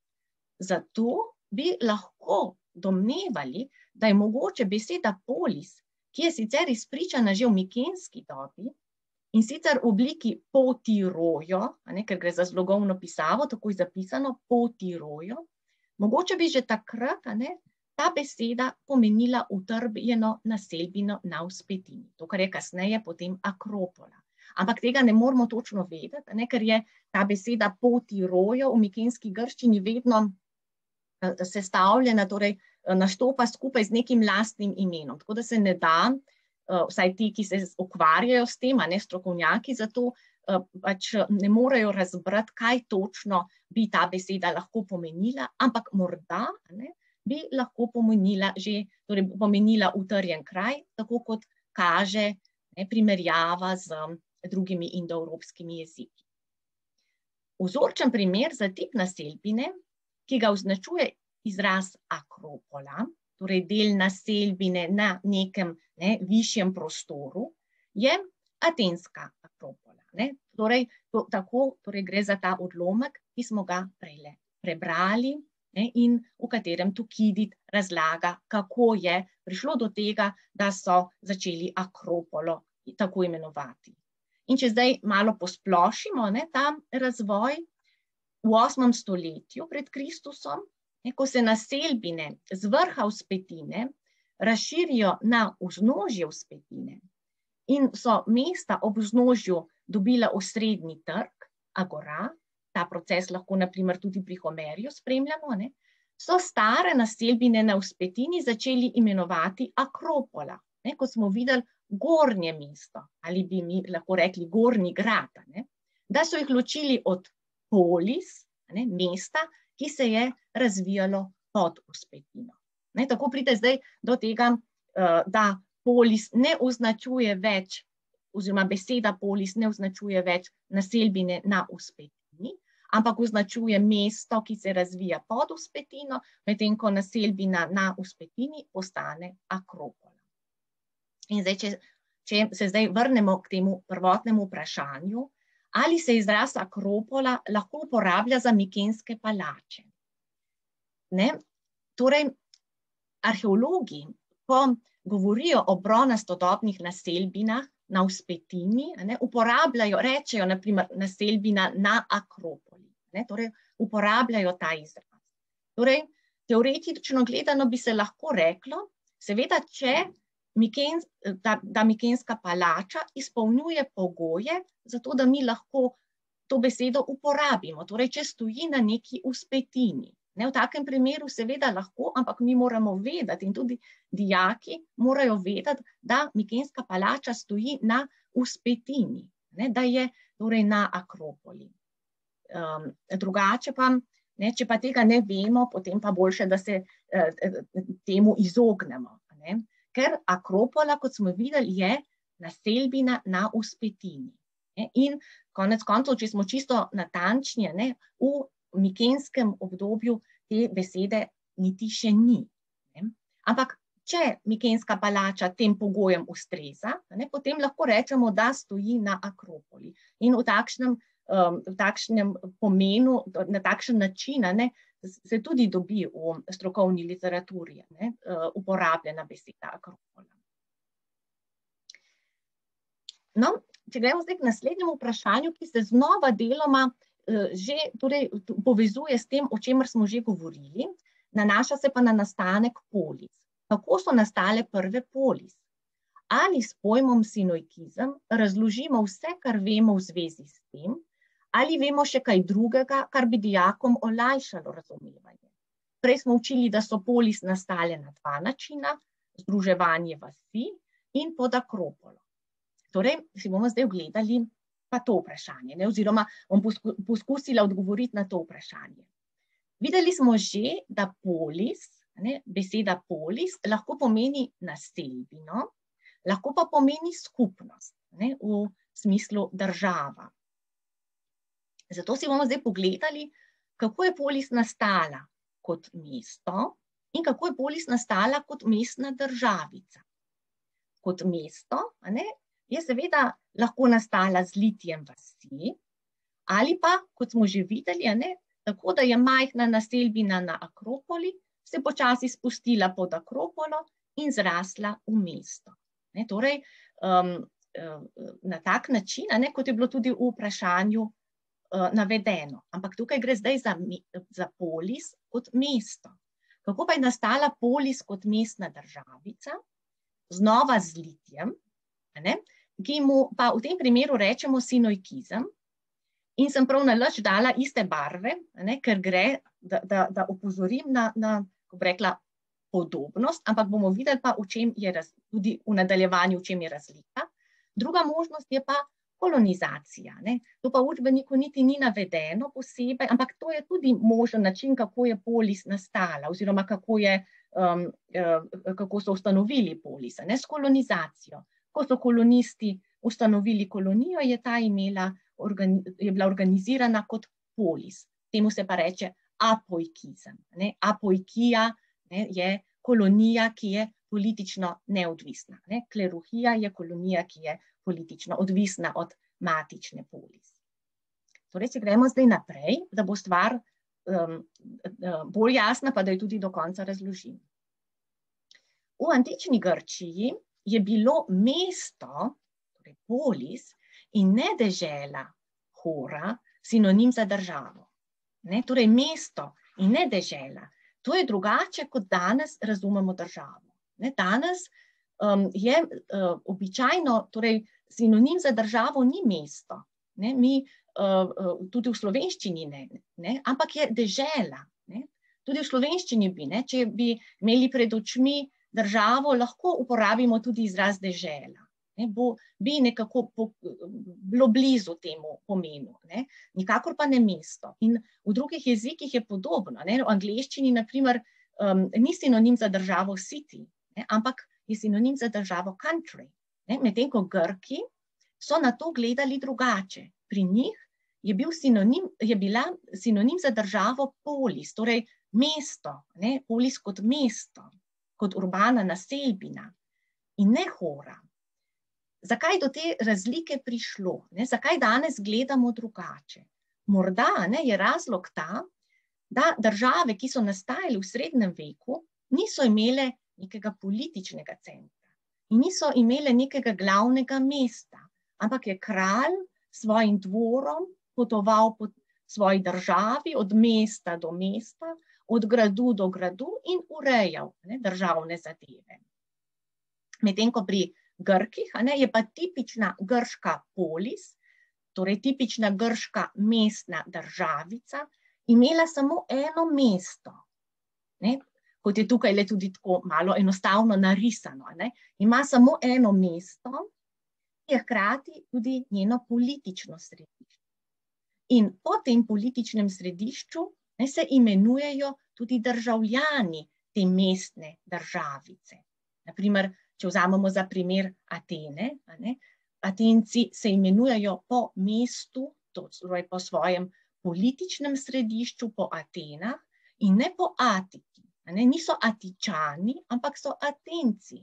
Zato bi lahko domnevali, da je mogoče beseda polis, ki je sicer izpričana že v mikenski dobi, in sicer v obliki potirojo, ker gre za zlogovno pisavo, tako je zapisano potirojo, mogoče bi že takrat ta beseda pomenila utrbljeno naselbino na vzpetini, to, kar je kasneje potem akropola. Ampak tega ne moramo točno vedeti, ker je ta beseda potirojo v mikenski grščini vedno sestavljena, torej nastopa skupaj z nekim lastnim imenom. Tako da se ne da, vsaj ti, ki se ukvarjajo s tem, strokovnjaki, zato pač ne morejo razbrati, kaj točno bi ta beseda lahko pomenila, ampak morda bi lahko pomenila utrjen kraj, tako kot kaže primerjava z drugimi indoevropskimi jeziki. Vzorčen primer za tip naselbine, ki ga označuje izraz akropola, torej del naselbine na nekem višjem prostoru, je atenska akropola. Torej gre za ta odlomek, ki smo ga prejle prebrali in v katerem Tukidid razlaga, kako je prišlo do tega, da so začeli Akropolo tako imenovati. In če zdaj malo posplošimo ta razvoj, v 8. stoletju pred Kristusom, ko se naselbine z vrha vzpetine razširijo na vznožje vzpetine in so mesta ob vznožju dobila osrednji trg, agora, ta proces lahko naprimer tudi pri Homerju spremljamo, so stare naselbine na vzpetini začeli imenovati Akropola, ko smo videli gornje mesto, ali bi mi lahko rekli gornji grad, da so jih ločili od polis, mesta, ki se je razvijalo pod vzpetino. Tako pride zdaj do tega, da polis ne označuje več, oziroma beseda polis ne označuje več naselbine na vzpetini, ampak označuje mesto, ki se razvija pod vzpetino, medtem ko naselbina na vzpetini postane Akropola. In zdaj, če se zdaj vrnemo k temu prvotnemu vprašanju, ali se izraz Akropola lahko uporablja za mikenske palače. Torej, arheologi, ko govorijo o bronastodobnih naselbinah na vzpetini, uporabljajo, rečejo naprimer naselbina na Akropoli, torej uporabljajo ta izraz. Torej, teoretično gledano bi se lahko reklo, seveda, da mikenska palača izpolnjuje pogoje, zato da mi lahko to besedo uporabimo, torej če stoji na neki vzpetini. V takem primeru seveda lahko, ampak mi moramo vedeti in tudi dijaki morajo vedeti, da mikenska palača stoji na vzpetini, da je torej na Akropoli. Drugače pa, če pa tega ne vemo, potem pa boljše, da se temu izognemo. Ker Akropola, kot smo videli, je naselbina na vzpetini. In konec koncev, če smo čisto natančni, v mikenskem obdobju te besede niti še ni. Ampak, če mikenska palača tem pogojem ustreza, potem lahko rečemo, da stoji na Akropoli. In v takšnem pomenu, na takšen način, se tudi dobi v strokovni literaturi uporabljena beseda Akropola. No, če gremo zdaj k naslednjemu vprašanju, ki se znova deloma že povezuje s tem, o čemer smo že govorili, nanaša se pa na nastanek polis. Kako so nastale prve polis? Ali s pojmom sinoikizem razložimo vse, kar vemo v zvezi s tem, ali vemo še kaj drugega, kar bi dijakom olajšalo razumevanje? Prej smo učili, da so polis nastale na dva načina, združevanje vasi in pod Akropolo. Torej, si bomo zdaj ogledali pa to vprašanje, oziroma bom poskusila odgovoriti na to vprašanje. Videli smo že, da polis, beseda polis, lahko pomeni naselbino, lahko pa pomeni skupnost, v smislu država. Zato si bomo zdaj pogledali, kako je polis nastala kot mesto in kako je polis nastala kot mestna državica. Kot mesto, je seveda lahko nastala z litjem vasi, ali pa, kot smo že videli, tako da je majhna naselbina na Akropoli se počasi spustila pod Akropolo in zrasla v mesto. Torej, na tak način, kot je bilo tudi v vprašanju navedeno. Ampak tukaj gre zdaj za polis kot mesto. Kako pa je nastala polis kot mestna državica? Znova z litjem, ki mu pa v tem primeru rečemo sinoikizem, in sem prav nalašč dala iste barve, ker gre, da opozorim na, kako bi rekla, podobnost, ampak bomo videli pa, v čem je tudi v nadaljevanju, v čem je razlika. Druga možnost je pa kolonizacija. To pa v učbeniku niti ni navedeno posebej, ampak to je tudi možen način, kako je polis nastala, oziroma kako so ustanovili polis, s kolonizacijo. Ko so kolonisti ustanovili kolonijo, je bila organizirana kot polis. Temu se pa reče apoikizem. Apoikija je kolonija, ki je politično neodvisna. Kleruhija je kolonija, ki je politično odvisna od matične polis. Torej, če gremo zdaj naprej, da bo stvar bolj jasna, pa da jo tudi do konca razložim. V antični Grčiji je bilo mesto, torej polis, in ne dežela, hora, sinonim za državo. Torej mesto in ne dežela. To je drugače, kot danes razumemo državo. Danes je običajno, torej sinonim za državo ni mesto. Mi tudi v slovenščini ne, ampak je dežela. Tudi v slovenščini če bi imeli pred očmi državo, lahko uporabimo tudi izraz dežela. Bi nekako bilo blizu temu pomenu. Nikakor pa ne mesto. In v drugih jezikih je podobno. V angleščini, na primer, ni sinonim za državo city, ampak je sinonim za državo country. Medtem ko Grki so na to gledali drugače. Pri njih je bila sinonim za državo polis, torej mesto, polis kot mesto, kot urbana naselbina in ne hora. Zakaj do te razlike prišlo? Zakaj danes gledamo drugače? Morda je razlog ta, da države, ki so nastajale v srednjem veku, niso imele nekega političnega centra in niso imele nekega glavnega mesta, ampak je kralj s svojim dvorom potoval po svoji državi od mesta do mesta, od gradu do gradu in urejal državne zadeve. Medtem ko pri Grkih je pa tipična grška polis, torej tipična grška mestna državica, imela samo eno mesto. Kot je tukaj le tudi tako malo enostavno narisano. Ima samo eno mesto, ki je hkrati tudi njeno politično središče. In po tem političnem središču se imenujejo tudi državljani te mestne državice. Naprimer, če vzamemo za primer Atene, Atenci se imenujejo po mestu, torej po svojem političnem središču, po Atenah in ne po Atiki. Niso Atičani, ampak so Atenci.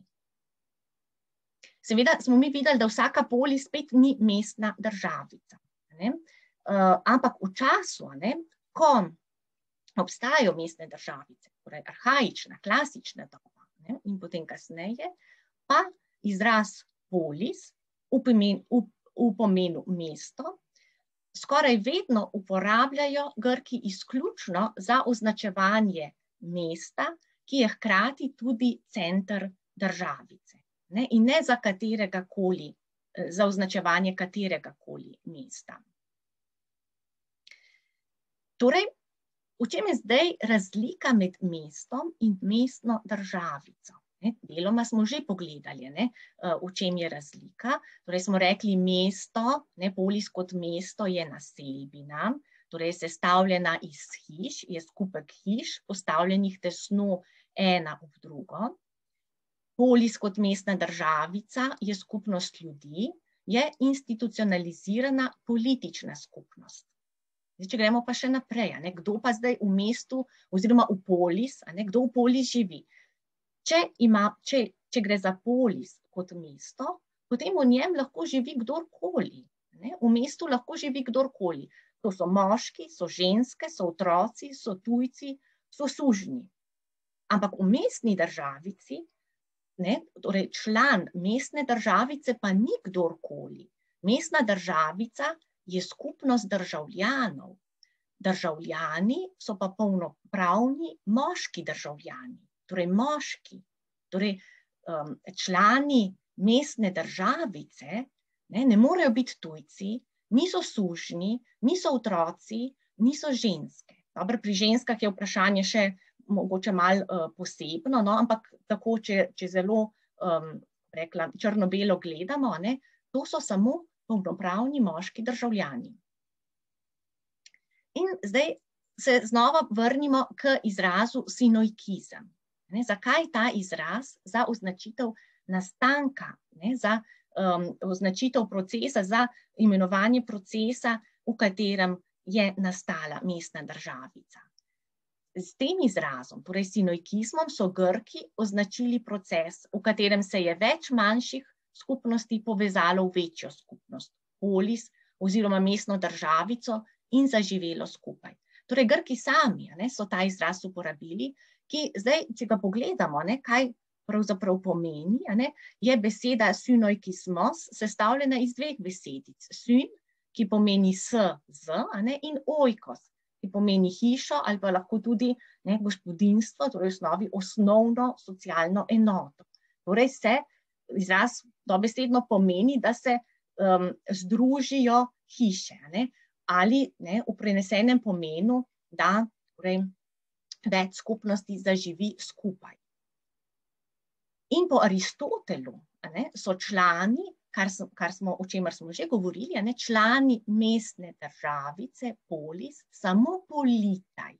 Seveda smo mi videli, da vsaka polis spet ni mestna državica. Ampak v času, ko obstajajo mestne državice, torej arhaična, klasična doba in potem kasneje, pa izraz polis v pomenu mesto skoraj vedno uporabljajo Grki izključno za označevanje mesta, ki je hkrati tudi center državice. In ne za kateregakoli, za označevanje kateregakoli mesta. Torej, v čem je zdaj razlika med mestom in mestno državico? Deloma smo že pogledali, v čem je razlika. Torej smo rekli mesto, polis kot mesto je naselbina, torej sestavljena iz hiš, je skupek hiš, postavljenih tesno ena ob drugo. Polis kot mestna državica je skupnost ljudi, je institucionalizirana politična skupnost. Če gremo pa še naprej, kdo pa zdaj v mestu oziroma v polis, kdo v polis živi? Če gre za polis kot mesto, potem v njem lahko živi kdorkoli. V mestu lahko živi kdorkoli. To so moški, so ženske, so otroci, so tujci, so sužnji. Ampak v mestni državici, torej član mestne državice pa ni kdorkoli. Mestna državica je skupnost državljanov. Državljani so pa polnopravni moški državljani. Torej moški, torej člani mestne državice ne morejo biti tujci, niso sužnji, niso otroci, niso ženske. Dobro, pri ženskah je vprašanje še mogoče malo posebno, ampak tako, če zelo črno-belo gledamo, to so samo polnopravni moški državljani. In zdaj se znova vrnimo k izrazu sinoikizem. Zakaj ta izraz? Za označitev nastanka, za označitev procesa, za imenovanje procesa, v katerem je nastala mestna državica. S tem izrazom, torej sinoikizmom, so Grki označili proces, v katerem se je več manjših skupnosti povezalo v večjo skupnost, polis oziroma mestno državico in zaživelo skupaj. Torej, Grki sami so ta izraz uporabili, ki zdaj, če ga pogledamo, kaj pravzaprav pomeni, je beseda synoikismos sestavljena iz dveh besedic. Syn, ki pomeni z, in oikos, ki pomeni hišo ali pa lahko tudi gospodinjstvo, torej v osnovi osnovno socialno enoto. Torej se izraz dobesedno pomeni, da se združijo hiše, ali v prenesenem pomenu, da torej več skupnosti zaživi skupaj. In po Aristotelu so člani, o čemer smo že govorili, člani mestne državice, polis, samo politaj.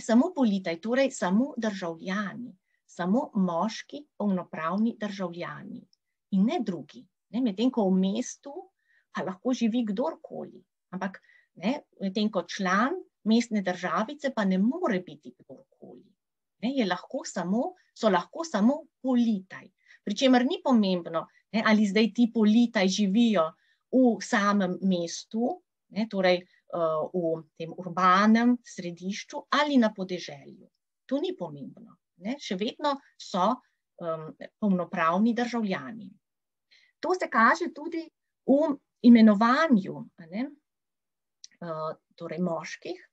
Samo politaj, torej samo državljani, samo moški, polnopravni državljani in ne drugi. Medtem ko v mestu pa lahko živi kdorkoli, ampak medtem ko član mestne državice pa ne more biti kdorkoli. So lahko samo politaj. Pričemer ni pomembno, ali zdaj ti politaj živijo v samem mestu, torej v tem urbanem središču ali na podeželju. To ni pomembno. Še vedno so polnopravni državljani. To se kaže tudi v imenovanju torej moških,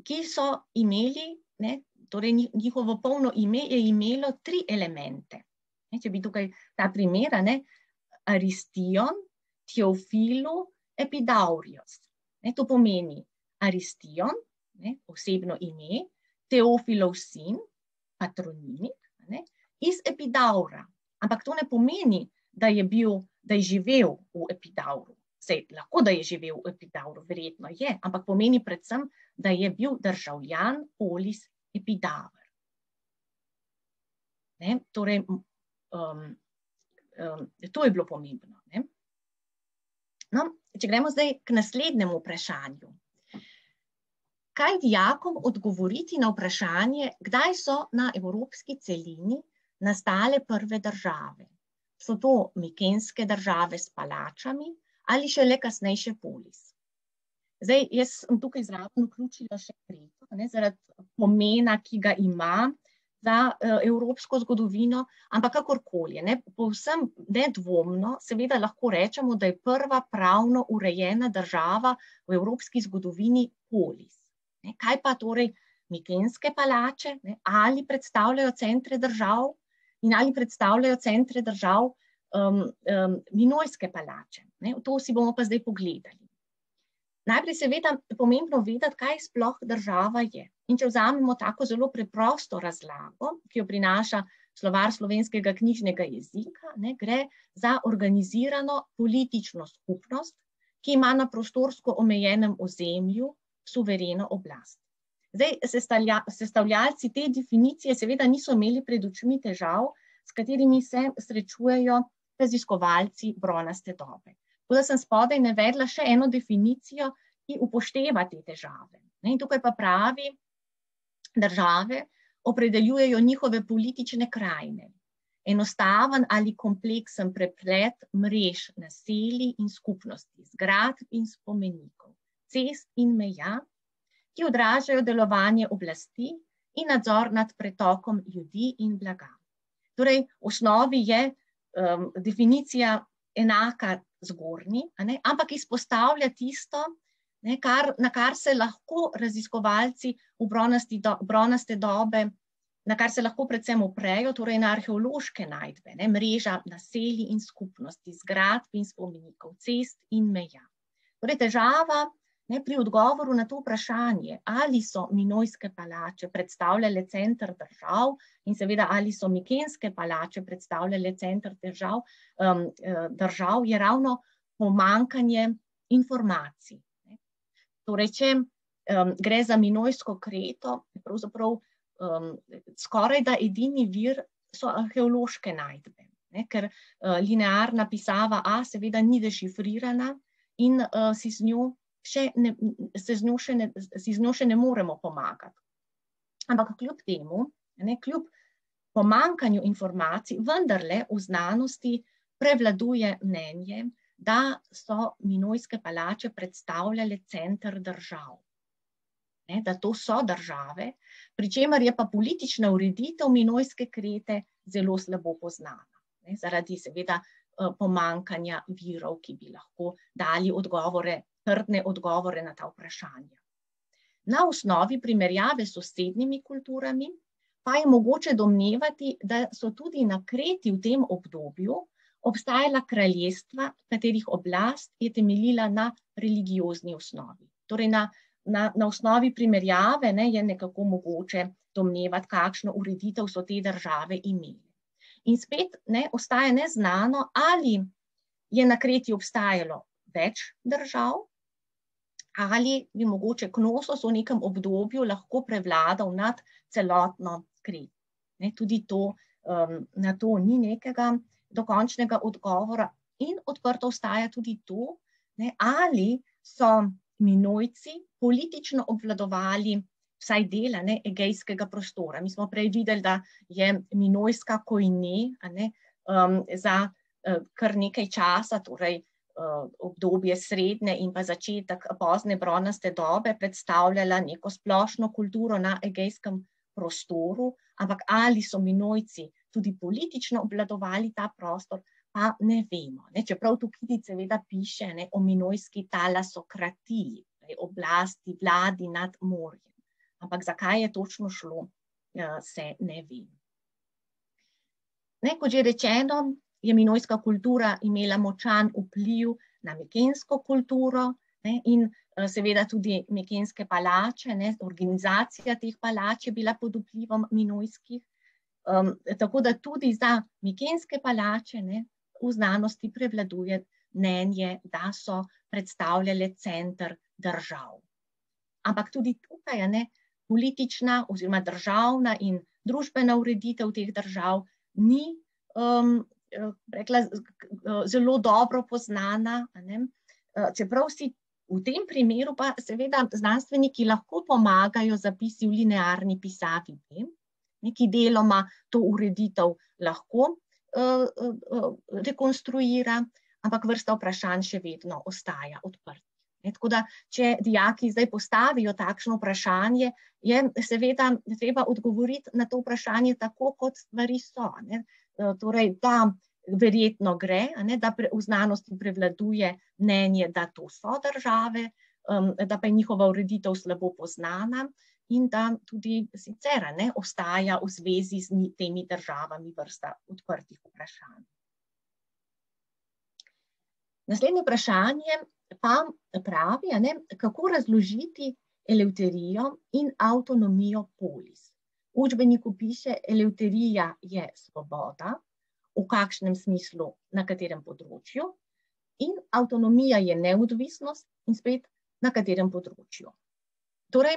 ki so imeli, torej njihovo polno ime je imelo 3 elemente. Če bi tukaj ta primer, Aristion, Theophilu, Epidaurios. To pomeni Aristion, osebno ime, Teofilov sin, patronimik, iz Epidaura. Ampak to ne pomeni, da je živel v Epidauru. Sej, lahko, da je živel v Epidauru, verjetno je, ampak pomeni predvsem, da je bil državljan polis Epidaur. Torej, to je bilo pomembno. No, če gremo zdaj k naslednjemu vprašanju. Kaj dijakom odgovoriti na vprašanje, kdaj so na evropski celini nastale prve države? So to mikenske države s palačami ali šele kasnejše polis? Zdaj, jaz sem tukaj zraven vključila še Kreto, zaradi pomena, ki ga ima za evropsko zgodovino, ampak kakorkoli, povsem nedvomno, seveda lahko rečemo, da je prva pravno urejena država v evropski zgodovini polis. Kaj pa torej mikenske palače, ali predstavljajo centre držav in ali predstavljajo centre držav minojske palače. To si bomo pa zdaj pogledali. Najprej seveda pomembno vedeti, kaj sploh država je. In če vzamemo tako zelo preprosto razlago, ki jo prinaša Slovar slovenskega knjižnega jezika, gre za organizirano politično skupnost, ki ima na prostorsko omejenem ozemlju suvereno oblast. Zdaj, sestavljalci te definicije seveda niso imeli pred očmi težav, s katerimi se srečujejo raziskovalci bronaste dobe. Tako da sem spodaj navedla še eno definicijo, ki upošteva te težave. In tukaj pa pravi, države opredeljujejo njihove politične krajine. Enostaven ali kompleksen preplet mrež naselij in skupnosti, zgradb in spomenikov, cest in meja, ki odražajo delovanje oblasti in nadzor nad pretokom ljudi in blaga. Torej, v osnovi je definicija enaka zgornji, ampak izpostavlja tisto, na kar se lahko raziskovalci v bronaste dobe, na kar se lahko predvsem oprejo, torej na arheološke najdbe, mreža naselij in skupnosti, zgradb in spomenikov, cest in meja. Torej, težava pri odgovoru na to vprašanje, ali so minojske palače predstavljale center držav in seveda ali so mikenske palače predstavljale center držav, je ravno pomanjkanje informacij. Torej, če gre za minojsko Kreto, pravzaprav skoraj da edini vir so arheološke najdbe, ker linearna pisava A seveda ni dešifrirana in si z njo še ne moremo pomagati. Ampak kljub temu, kljub pomanjkanju informacij, vendarle v znanosti prevladuje mnenje, da so minojske palače predstavljale center držav. da to so države, pri čemer je pa politična ureditev Minojske Krete zelo slabo poznana, zaradi seveda pomankanja virov, ki bi lahko dali trdne odgovore na ta vprašanja. Na osnovi primerjave s sosednjimi kulturami pa je mogoče domnevati, da so tudi na Kreti v tem obdobju obstajala kraljestva, katerih oblast je temeljila na religiozni osnovi. Torej na osnovi primerjave je nekako mogoče domnevati, kakšno ureditev so te države imeli. In spet ostaja neznano, ali je na Kreti obstajalo več držav, ali bi mogoče Knossos v nekem obdobju lahko prevladal nad celotno Kreto. Tudi na to ni nekega dokončnega odgovora in odprto ostaja tudi to, ali so Minojci politično obvladovali vsaj dela egejskega prostora. Mi smo prej videli, da je Minojska koine za kar nekaj časa, torej obdobje srednje in pa začetek pozne bronaste dobe predstavljala neko splošno kulturo na egejskem prostoru, ampak ali so Minojci tudi politično obvladovali ta prostor, pa ne vemo. Čeprav tukaj seveda piše o minojski talasokratiji, oblasti, vladi nad morjem. Ampak zakaj je točno šlo, se ne ve. Kot že rečeno, je minojska kultura imela močan vpliv na mikensko kulturo in seveda tudi mikenske palače, organizacija teh palač je bila pod vplivom minojskih, tako da tudi za mikenske palače v znanosti prevladuje mnenje, da so predstavljale center držav. Ampak tudi tukaj politična oziroma državna in družbena ureditev teh držav ni rekla, zelo dobro poznana, čeprav si v tem primeru pa seveda znanstveniki lahko pomagajo zapisi v linearni pisavi, ki deloma to ureditev lahko rekonstruira, ampak vrsta vprašanj še vedno ostaja odprta. Tako da, če dijaki zdaj postavijo takšno vprašanje, je seveda treba odgovoriti na to vprašanje tako, kot stvari so. Torej, da verjetno gre, da v znanosti prevladuje mnenje, da to so države, da pa je njihova ureditev slabo poznana in da tudi sicer ostaja v zvezi z temi državami vrsta odprtih vprašanj. Naslednje vprašanje pa pravi, kako razložiti eleuterijo in avtonomijo polis. V učbeniku piše, eleuterija je svoboda, v kakšnem smislu, na katerem področju, in avtonomija je neodvisnost in spet na katerem področju. Torej,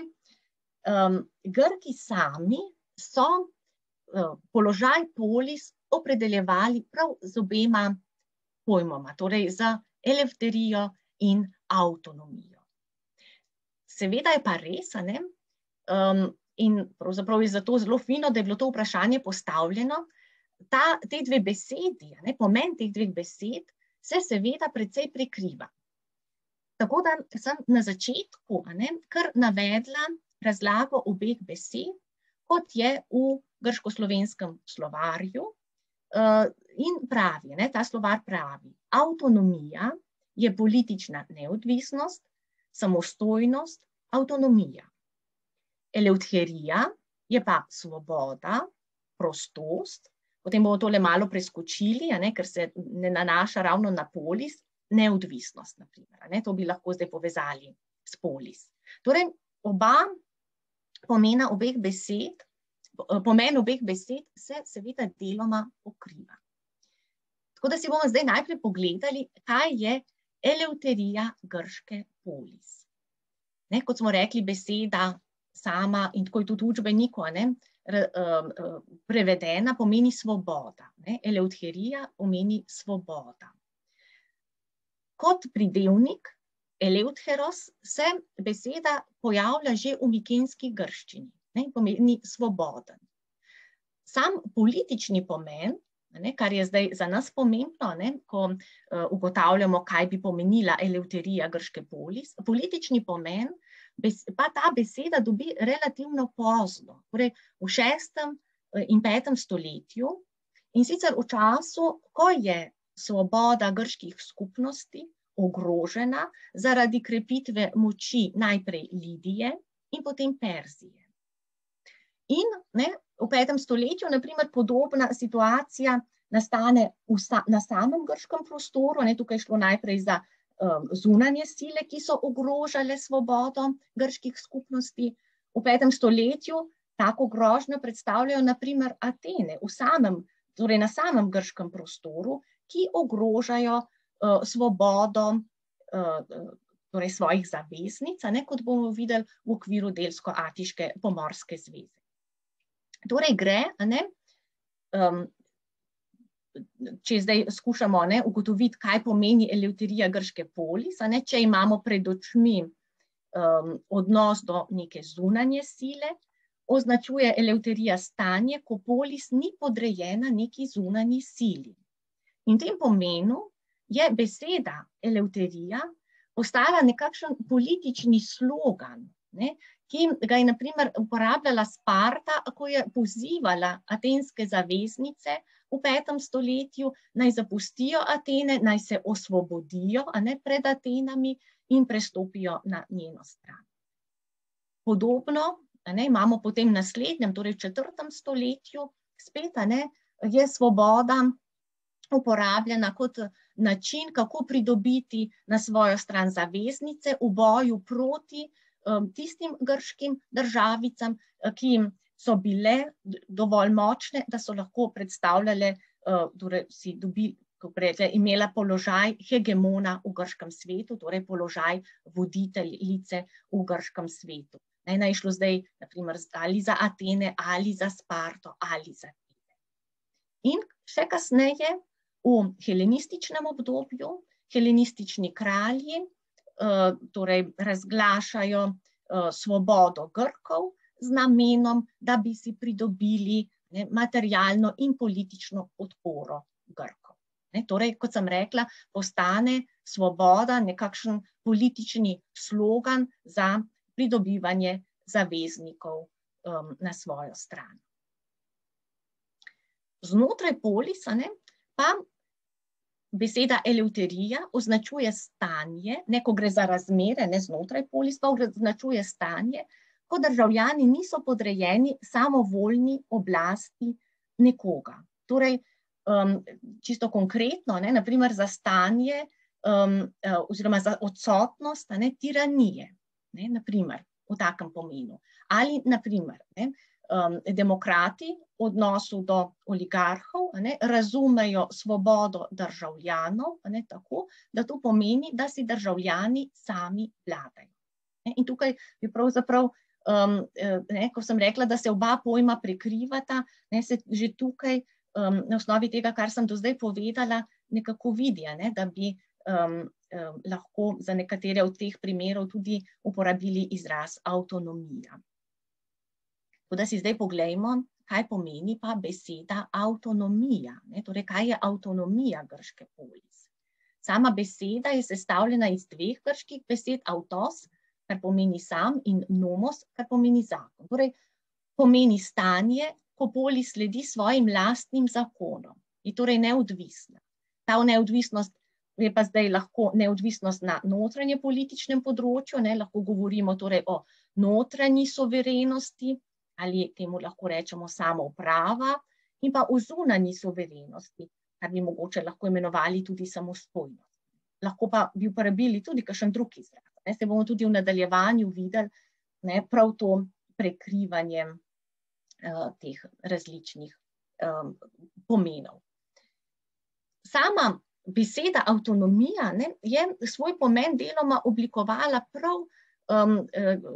Grki sami so položaj polis opredeljevali prav z obema pojmoma, torej z eleuterijo in avtonomijo. Seveda je pa res, in pravzaprav je zato zelo fino, da je bilo to vprašanje postavljeno, te dve besedi, pomen teh dveh besed se seveda precej prekriva. Tako da sem na začetku kar navedla razlago obeh besed, kot je v grško-slovenskem slovarju, in pravi, ta slovar pravi, avtonomija je politična neodvisnost, samostojnost, avtonomija. Eleuterija je pa svoboda, prostost, potem bomo tole malo preskočili, ker se ne nanaša ravno na polis, neodvisnost, na primer. To bi lahko zdaj povezali s polis. Torej, pomen obeh besed se seveda deloma pokriva. Tako da si bomo zdaj najprej pogledali, kaj je eleuterija grške polis. Kot smo rekli, beseda sama, in tako je tudi v učbeniku prevedena, pomeni svoboda. Eleuterija pomeni svoboda. Kot pridevnik, eleuteros, se beseda pojavlja že v mikenski grščini, pomeni svoboden. Sam politični pomen, kar je zdaj za nas pomembno, ko ugotavljamo, kaj bi pomenila eleuterija grške polis, politični pomen pa ta beseda dobi relativno pozno, torej v 6. in 5. stoletju, in sicer v času, ko je svoboda grških skupnosti ogrožena zaradi krepitve moči najprej Lidije in potem Perzije. In v 5. stoletju, na primer, podobna situacija nastane na samem grškem prostoru, tukaj šlo najprej za zunanje sile, ki so ogrožale svobodo grških skupnosti. V 5. stoletju tako grožnjo predstavljajo na primer Atene, torej na samem grškem prostoru, ki ogrožajo svobodo torej svojih zaveznic, kot bomo videli v okviru Delsko-Atiške pomorske zveze. Torej gre, če zdaj skušamo ugotoviti, kaj pomeni eleuterija grške polis, če imamo pred očmi odnos do neke zunanje sile, označuje eleuterija stanje, ko polis ni podrejena neki zunanji sili. In v tem pomenu je beseda eleuterija postala nekakšen politični slogan, ki ga je na primer uporabljala Sparta, ko je pozivala atenske zaveznice v 5. stoletju, naj zapustijo Atene, naj se osvobodijo pred Atenami in prestopijo na njeno stran. Podobno imamo potem v naslednjem, torej v 4. stoletju, spet je svoboda uporabljena kot način, kako pridobiti na svojo stran zaveznice v boju proti tistim grškim državicam, ki so bile dovolj močne, da so lahko predstavljale, torej si imela položaj hegemona v grškem svetu, torej položaj voditeljice v grškem svetu. Naj šlo zdaj, na primer, ali za Atene, ali za Sparto, ali za Tebe. In še kasneje, v helenističnem obdobju, helenistični kralji torej razglašajo svobodo Grkov z namenom, da bi si pridobili materialno in politično podporo Grkov. Torej, kot sem rekla, postane svoboda nekakšen politični slogan za pridobivanje zaveznikov na svojo stran. Znotraj polisa pa beseda eleuterija označuje stanje, ko gre za razmere, znotraj polisa, pa označuje stanje, ko državljani niso podrejeni samovoljni oblasti nekoga. Torej, čisto konkretno, na primer za stanje oziroma za odsotnost tiranije, na primer v takem pomenu. Ali, na primer, demokrati v odnosu do oligarhov razumejo svobodo državljanov tako, da to pomeni, da si državljani sami vladajo. In tukaj je pravzaprav, ko sem rekla, da se oba pojma prekrivata, se že tukaj na osnovi tega, kar sem do zdaj povedala, nekako vidi, da bi lahko za nekatere od teh primerov tudi uporabili izraz avtonomija. Da si zdaj poglejmo, kaj pomeni pa beseda avtonomija. Torej, kaj je avtonomija grške polis? Sama beseda je sestavljena iz dveh grških besed, autos, kar pomeni sam, in nomos, kar pomeni zakon. Torej, pomeni stanje, ko polis sledi svojim lastnim zakonom. Je torej neodvisna. Ta neodvisnost je pa zdaj lahko neodvisnost na notranje političnem področju, lahko govorimo torej o notranji suverenosti, ali temu lahko rečemo samouprava, in pa o zunanji suverenosti, kar bi mogoče lahko imenovali tudi samostojnost. Lahko pa bi uporabili tudi kakšen drug izraz. Se bomo tudi v nadaljevanju videli prav to prekrivanje teh različnih pomenov. Sama beseda avtonomija je svoj pomen deloma oblikovala prav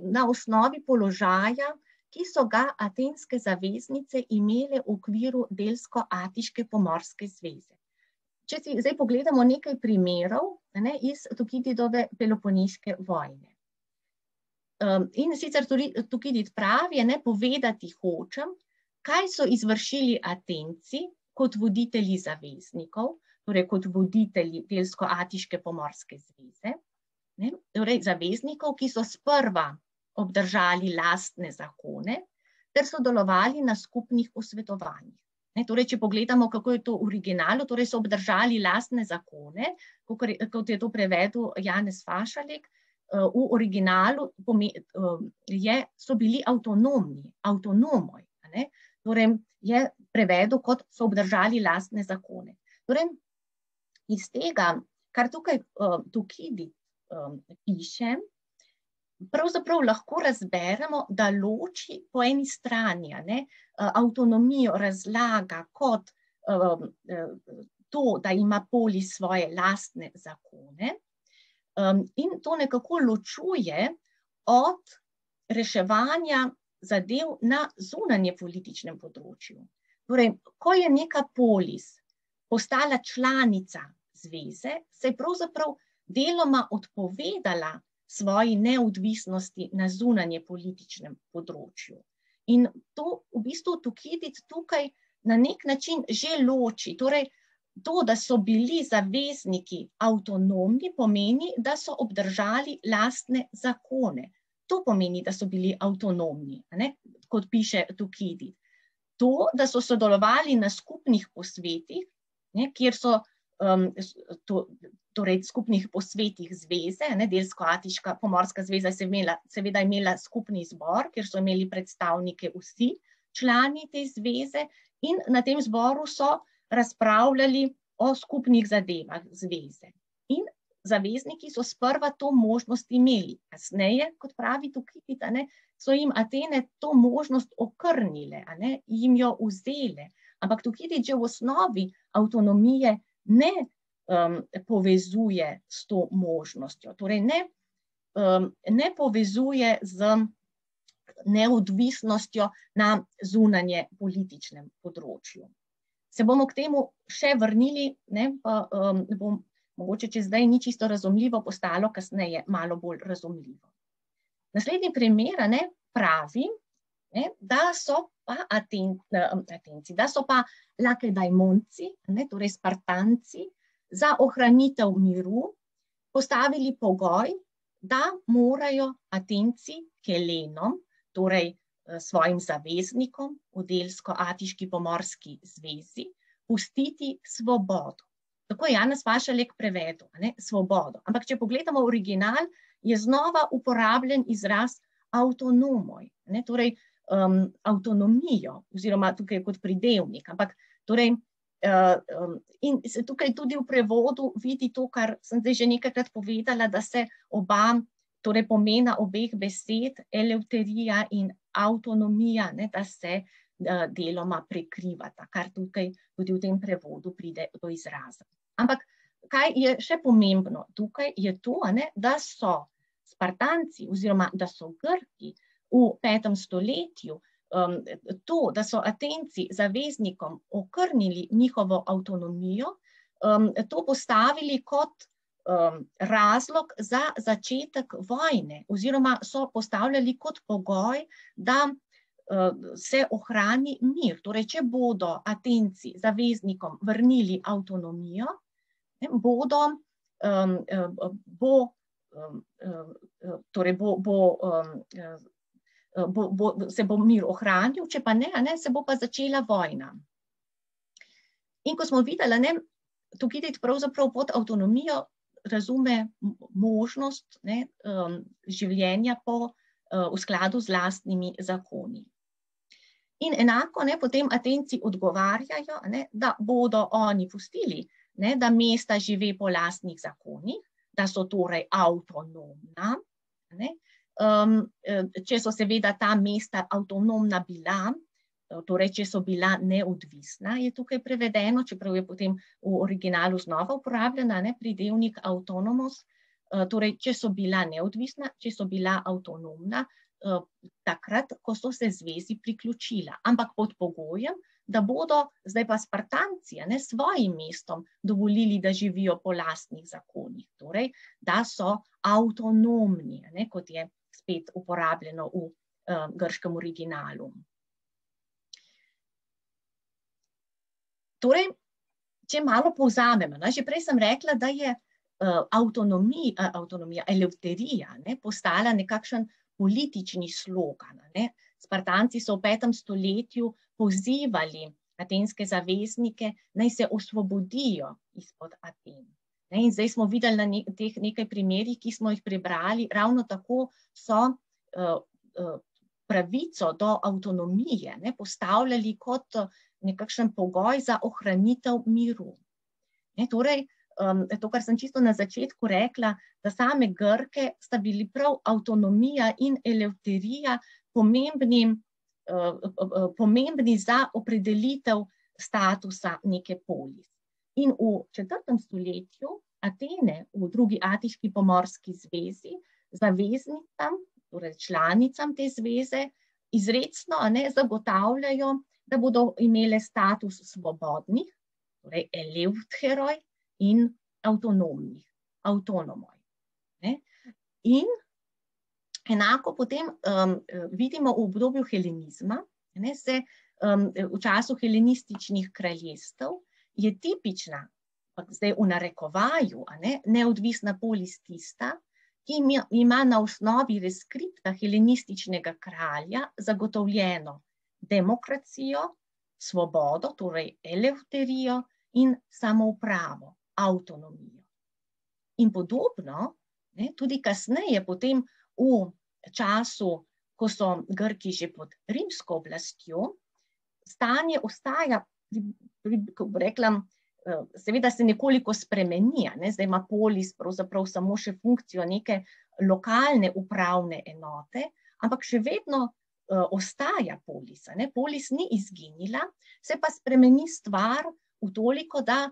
na osnovi položaja, ki so ga atenske zaveznice imele v okviru Delsko-Atiške pomorske zveze. Če si zdaj pogledamo nekaj primerov iz Tukididove Peloponiške vojne. In sicer Tukidid pravi, povedati hočem, kaj so izvršili Atenci kot voditelji zaveznikov, torej kot voditelji Delsko-Atiške pomorske zveze, torej zaveznikov, ki so sprva obdržali lastne zakone ter sodelovali na skupnih posvetovanjih. Torej, če pogledamo, kako je to v originalu, torej so obdržali lastne zakone, kot je to prevedel Janez Fašalek, v originalu so bili avtonomoj, torej je prevedel, kot so obdržali lastne zakone. Torej, iz tega, kar tukaj Tukidid piše, pravzaprav lahko razberemo, da loči po eni strani avtonomijo razlaga kot to, da ima polis svoje lastne zakone, in to nekako ločuje od reševanja zadev na zunanje političnem področju. Torej, ko je neka polis postala članica zveze, se je pravzaprav deloma odpovedala svoji neodvisnosti na zunanje političnem področju. In to v bistvu Tukidid tukaj na nek način že loči. Torej, to, da so bili zavezniki avtonomni, pomeni, da so obdržali lastne zakone. To pomeni, da so bili avtonomni, kot piše Tukidid. To, da so sodelovali na skupnih posvetih, kjer so torej skupnih posvetih zveze, Delsko-Atiška pomorska zveza je seveda imela skupni zbor, kjer so imeli predstavnike vsi člani te zveze in na tem zboru so razpravljali o skupnih zadevah zveze. In zavezniki so sprva to možnost imeli. Kasneje, kot pravi Tukidid, so jim Atene to možnost okrnile, jim jo vzele. Ampak Tukidid že v osnovi avtonomije ne povezuje s to možnostjo, torej ne povezuje z neodvisnostjo na zunanje političnem področju. Se bomo k temu še vrnili, pa bom mogoče, če zdaj ni čisto razumljivo, postalo kasneje malo bolj razumljivo. Naslednji primer pravi, da so pa Atenci, da so pa Lakedajmonci, torej Spartanci, za ohranitev miru postavili pogoj, da morajo Atenci Helenom, torej svojim zaveznikom v Delsko-Atiški pomorski zvezi, pustiti svobodo. Tako je Janez Fašalek prevedel, svobodo. Ampak če pogledamo original, je znova uporabljen izraz avtonomoj, torej avtonomijo, oziroma tukaj kot pridevnik, ampak torej in se tukaj tudi v prevodu vidi to, kar sem zdaj že nekajkrat povedala, da se torej pomena obeh besed, eleuterija in avtonomija, da se deloma prekrivata, kar tukaj tudi v tem prevodu pride do izraza. Ampak kaj je še pomembno tukaj, je to, da so Spartanci oziroma da so Grki v 5. stoletju to, da so Atenci zaveznikom okrnili njihovo avtonomijo, to postavili kot razlog za začetek vojne, oziroma so postavljali kot pogoj, da se ohrani mir. Torej, če bodo Atenci zaveznikom vrnili avtonomijo, se bo mir ohranil, če pa ne, se bo pa začela vojna. In ko smo videli, Tukidid pravzaprav pod avtonomijo razume možnost življenja v skladu z lastnimi zakoni. In enako potem Atenci odgovarjajo, da bodo oni pustili, da mesta žive po lastnih zakonih, da so torej avtonomna, če so seveda ta mesta avtonomna bila, torej če so bila neodvisna, je tukaj prevedeno, čeprav je potem v originalu znova uporabljena pridevnik autonomos, torej če so bila neodvisna, če so bila avtonomna, takrat, ko so se zvezi priključila, ampak pod pogojem, da bodo zdaj pa Spartanci svojim mestom dovolili, da živijo po lastnih zakonih, torej da so avtonomni, kot je spet uporabljeno v grškem originalu. Torej, če malo povzamemo, že prej sem rekla, da je avtonomija, eleuterija postala nekakšen politični slogan. Spartanci so v 5. stoletju pozivali atenske zaveznike, naj se osvobodijo izpod Aten. In zdaj smo videli na teh nekaj primerih, ki smo jih prebrali, ravno tako so pravico do avtonomije postavljali kot nekakšen pogoj za ohranitev miru. Torej, to, kar sem čisto na začetku rekla, da same Grke sta bili prav avtonomija in eleuterija pomembni za opredelitev statusa neke polis. In v 4. stoletju Atene v drugi Atiški pomorski zvezi zaveznicam, torej članicam te zveze, izrecno zagotavljajo, da bodo imele status svobodnih, torej eleutheroj, in avtonomnih, avtonomoj. In enako potem vidimo v obdobju helenizma, se v času helenističnih kraljestev je tipična, zdaj v narekovaju, neodvisna polis tista, ki ima na osnovi reskripta helenističnega kralja zagotovljeno demokracijo, svobodo, torej eleuterijo in samoupravo, avtonomijo. In podobno, tudi kasneje, potem v času, ko so Grki že pod rimsko oblastjo, stanje ostaja, rekla, seveda se nekoliko spremeni, zdaj ima polis pravzaprav samo še funkcijo neke lokalne upravne enote, ampak še vedno ostaja polis. Polis ni izginila, se pa spremeni stvar v toliko, da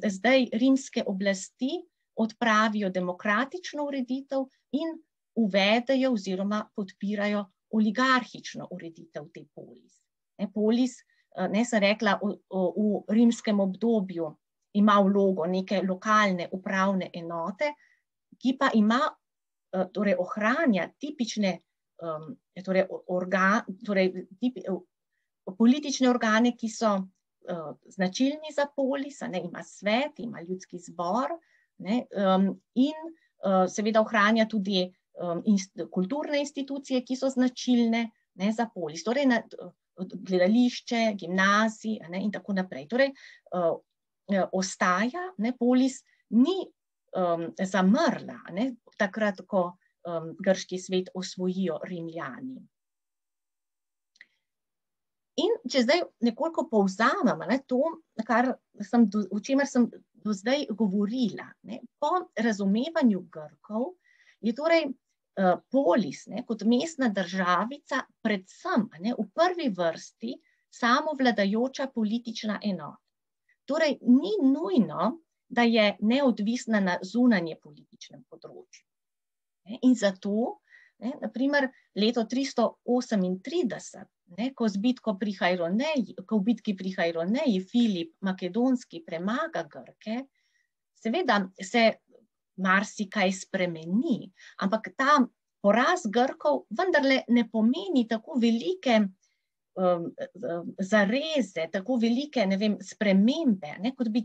zdaj rimske oblasti odpravijo demokratično ureditev in uvedejo oziroma podpirajo oligarhično ureditev te polis. Polis, sem rekla, v rimskem obdobju ima vlogo neke lokalne upravne enote, ki pa ima, torej ohranja tipične politične organe, ki so značilni za polis, ima svet, ima ljudski zbor, in seveda ohranja tudi kulturne institucije, ki so značilne za polis, torej gledališče, gimnazij in tako naprej. Torej, ostaja, polis ni zamrla, takrat, ko grški svet osvojijo Rimljani. In če zdaj nekoliko povzamem to, o čemer sem do zdaj govorila, po razumevanju Grkov je torej polis kot mestna državica predvsem v prvi vrsti samovladajoča politična enota. Torej ni nujno, da je neodvisna na zunanje političnem področju. In zato, naprimer, leto 338, ko v bitki pri Hajroneji Filip Makedonski premaga Grke, seveda se marsikaj spremeni, ampak ta poraz Grkov vendarle ne pomeni tako velike zareze, tako velike, spremembe, kot bi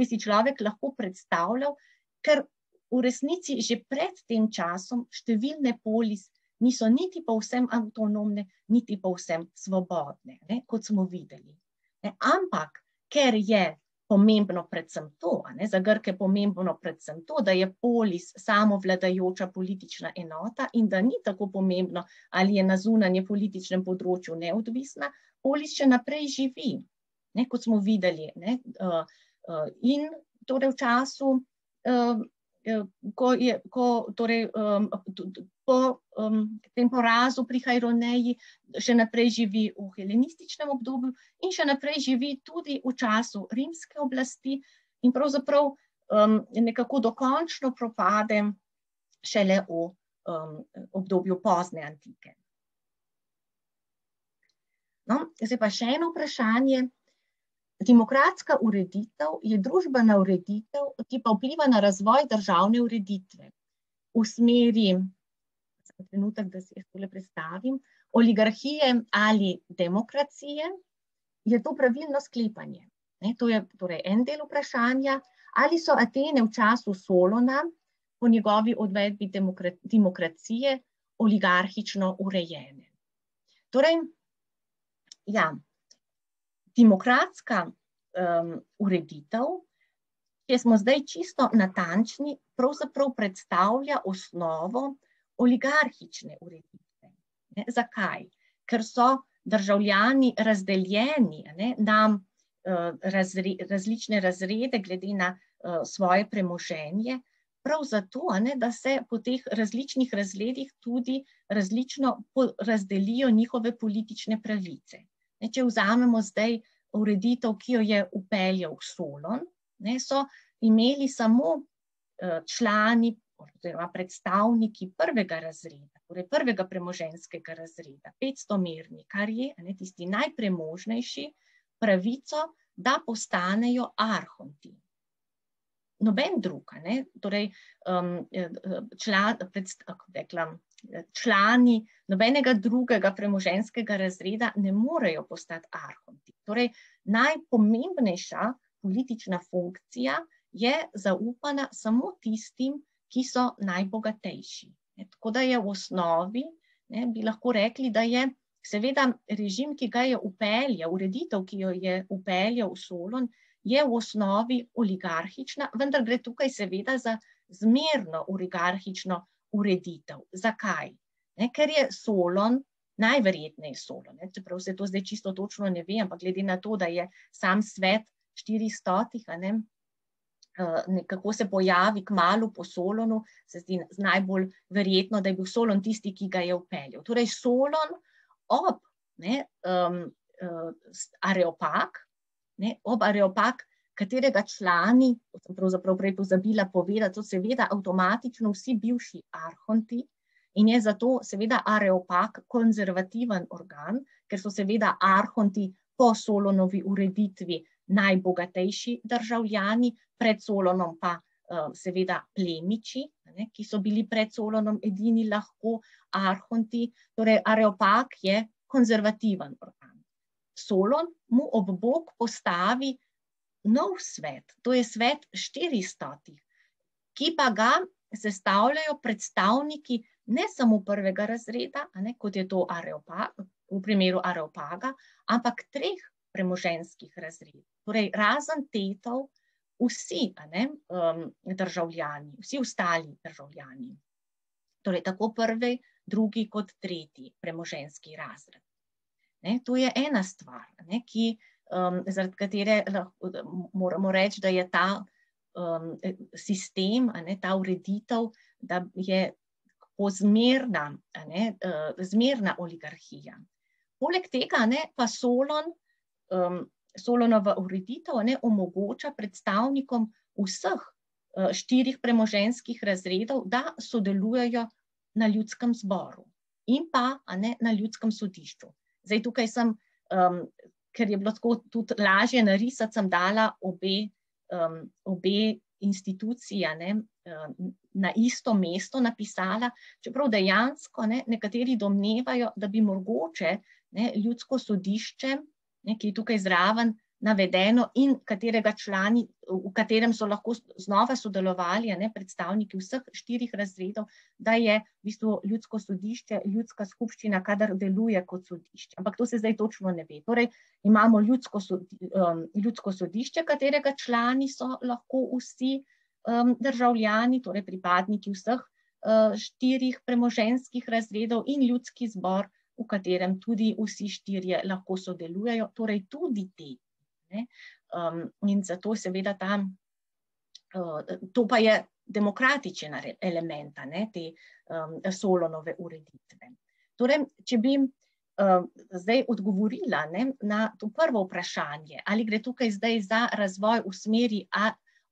si človek lahko predstavljal, ker v resnici že pred tem časom številne polis niso niti povsem avtonomne, niti povsem svobodne, kot smo videli. Ampak, ker je pomembno predvsem to, za Grke pomembno predvsem to, da je polis samovladajoča politična enota in da ni tako pomembno, ali je na zunanje političnem področju neodvisna, polis še naprej živi, kot smo videli. In torej v času, po tem porazu pri Hajroneji še naprej živi v helenističnem obdobju in še naprej živi tudi v času rimske oblasti in pravzaprav nekako dokončno propade šele v obdobju pozne antike. Zdaj pa še eno vprašanje. Demokratska ureditev je družbena ureditev, ki pa vpliva na razvoj državne ureditve. V smeri, trenutek, da si jaz tole predstavim, oligarhije ali demokracije, je to pravilno sklepanje. To je torej en del vprašanja, ali so Atene v času Solona po njegovi uvedbi demokracije oligarhično urejene. Torej, ja, demokratska ureditev, če smo zdaj čisto natančni, pravzaprav predstavlja osnovo oligarhične ureditve. Zakaj? Ker so državljani razdeljeni na različne razrede glede na svoje premoženje, prav zato, da se po teh različnih razredih tudi različno razdelijo njihove politične pravice. Če vzamemo zdaj ureditev, ki jo je vpeljal Solon, so imeli samo člani oziroma predstavniki prvega razreda, torej prvega premoženjskega razreda, 500-merni, kar je tisti najpremožnejši, pravico, da postanejo arhonti. Noben drug, torej člani nobenega drugega premoženjskega razreda ne morejo postati arhonti. Torej, najpomembnejša politična funkcija je zaupana samo tistim, ki so najbogatejši. Tako da je v osnovi, bi lahko rekli, da je seveda režim, ki ga je vpeljal, ureditev, ki jo je vpeljal Solon, je v osnovi oligarhična, vendar gre tukaj seveda za zmerno oligarhično ureditev. Zakaj? Ker je Solon, najverjetneje Solon, čeprav se to zdaj čisto točno ne ve, ampak glede na to, da je sam svet 400, nekako se pojavi kmalu po Solonu, se zdi najbolj verjetno, da je bil Solon tisti, ki ga je vpeljal. Torej Solon ob Areopag, katerega člani, sem pravzaprav prej pozabila povedati, so seveda avtomatično vsi bivši arhonti in je zato seveda Areopag konzervativen organ, ker so seveda arhonti po Solonovi ureditvi najbogatejši državljani, pred Solonom pa seveda plemiči, ki so bili pred Solonom edini lahko arhonti, torej Areopag je konzervativen organ. Solon mu ob bok postavi nov svet, to je svet 400, ki pa ga sestavljajo predstavniki ne samo prvega razreda, kot je to v primeru Areopaga, ampak 3 premoženjskih razredov. Torej razen tetov, vsi državljani, vsi ostali državljani. Torej tako prvi, drugi kot tretji premoženjski razred. To je ena stvar, zaradi katere moramo reči, da je ta sistem, ta ureditev, da je zmerna oligarhija. Poleg tega pa Solonova ureditev omogoča predstavnikom vseh 4 premoženjskih razredov, da sodelujejo na ljudskem zboru in pa na ljudskem sodišču. Zdaj tukaj sem, ker je bilo tako tudi lažje narisati, sem dala obe institucije na isto mesto napisala, čeprav dejansko nekateri domnevajo, da bi mogoče ljudsko sodišče, ki je tukaj zraven navedeno in katerega člani, v katerem so lahko znova sodelovali predstavniki vseh 4 razredov, da je v bistvu ljudsko sodišče, ljudska skupščina, kadar deluje kot sodišče. Ampak to se zdaj točno ne ve. Torej imamo ljudsko sodišče, katerega člani so lahko vsi državljani, torej pripadniki vseh 4 premoženjskih razredov in ljudski zbor, v katerem tudi vsi 4 lahko sodelujejo, torej tudi te. In zato seveda to pa je demokratičen element te Solonove ureditve. Torej, če bi zdaj odgovorila na to prvo vprašanje, ali gre tukaj zdaj za razvoj v smeri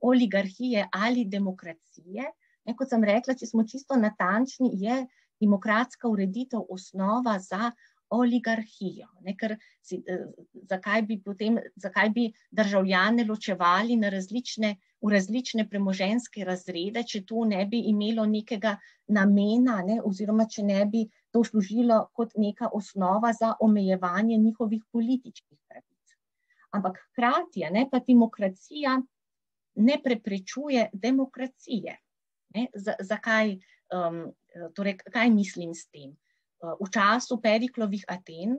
oligarhije ali demokracije, kot sem rekla, če smo čisto natančni, je demokratska ureditev osnova za oligarhijo. Ker zakaj bi državljane ločevali v različne premoženjske razrede, če to ne bi imelo nekega namena, oziroma če ne bi to služilo kot neka osnova za omejevanje njihovih političnih pravic. Ampak hkrati pa demokracija ne preprečuje demokracije. Zakaj, torej, kaj mislim s tem? V času Periklovih Aten,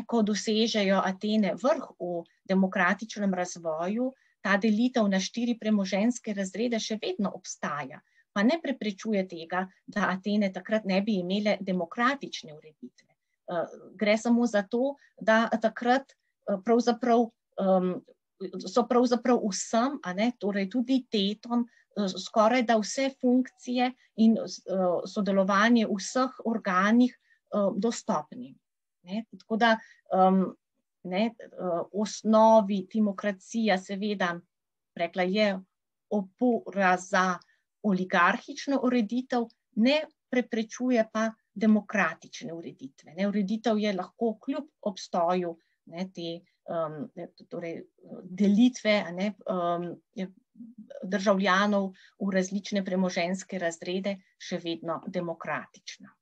ko dosežejo Atene vrh v demokratičnem razvoju, ta delitev na 4 premoženjske razrede še vedno obstaja, pa ne preprečuje tega, da Atene takrat ne bi imele demokratične ureditve. Gre samo za to, da takrat so pravzaprav vsem, torej tudi tetom, skoraj da vse funkcije in sodelovanje v vseh organih dostopni. Tako da v osnovi demokracija seveda, rekla je, opora za oligarhično ureditev, ne preprečuje pa demokratične ureditve. Ureditev je lahko kljub obstoju te delitve državljanov v različne premoženjske razrede še vedno demokratična.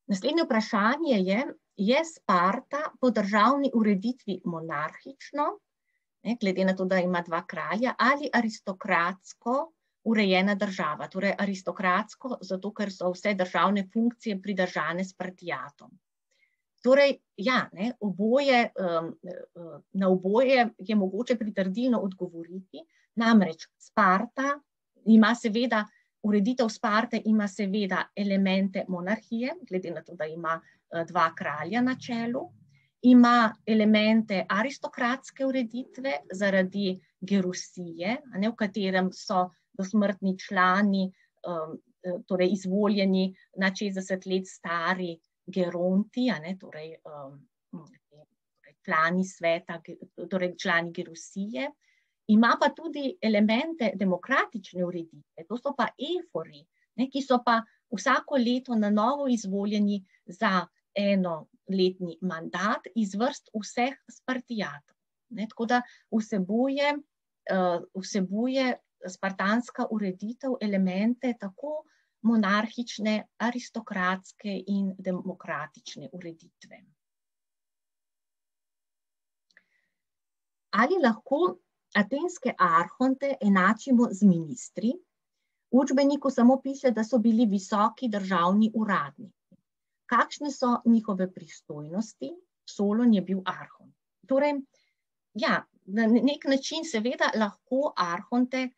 Naslednje vprašanje je Sparta po državni ureditvi monarhično, glede na to, da ima 2 kralja, ali aristokratsko urejena država, torej aristokratsko, zato ker so vse državne funkcije pridržane Spartijatom. Torej, ja, na oboje je mogoče pritrdilno odgovoriti, namreč Sparta ima seveda, ureditev Sparte ima seveda elemente monarhije, glede na to, da ima 2 kralja na čelu, ima elemente aristokratske ureditve zaradi gerusije, v katerem so dosmrtni člani, torej izvoljeni na 60 let stari geronti, torej člani sveta, torej člani gerusije. Ima pa tudi elemente demokratične ureditve, to so pa efori, ki so pa vsako leto na novo izvoljeni za enoletni mandat iz vrst vseh Spartijatov. Tako da vsebuje spartanska ureditev elemente tako monarhične, aristokratske in demokratične ureditve. Ali lahko atenske arhonte enačimo z ministri? V učbeniku samo piše, da so bili visoki državni uradniki. Kakšne so njihove pristojnosti? Solon je bil arhont. Torej, ja, na nek način seveda lahko arhonte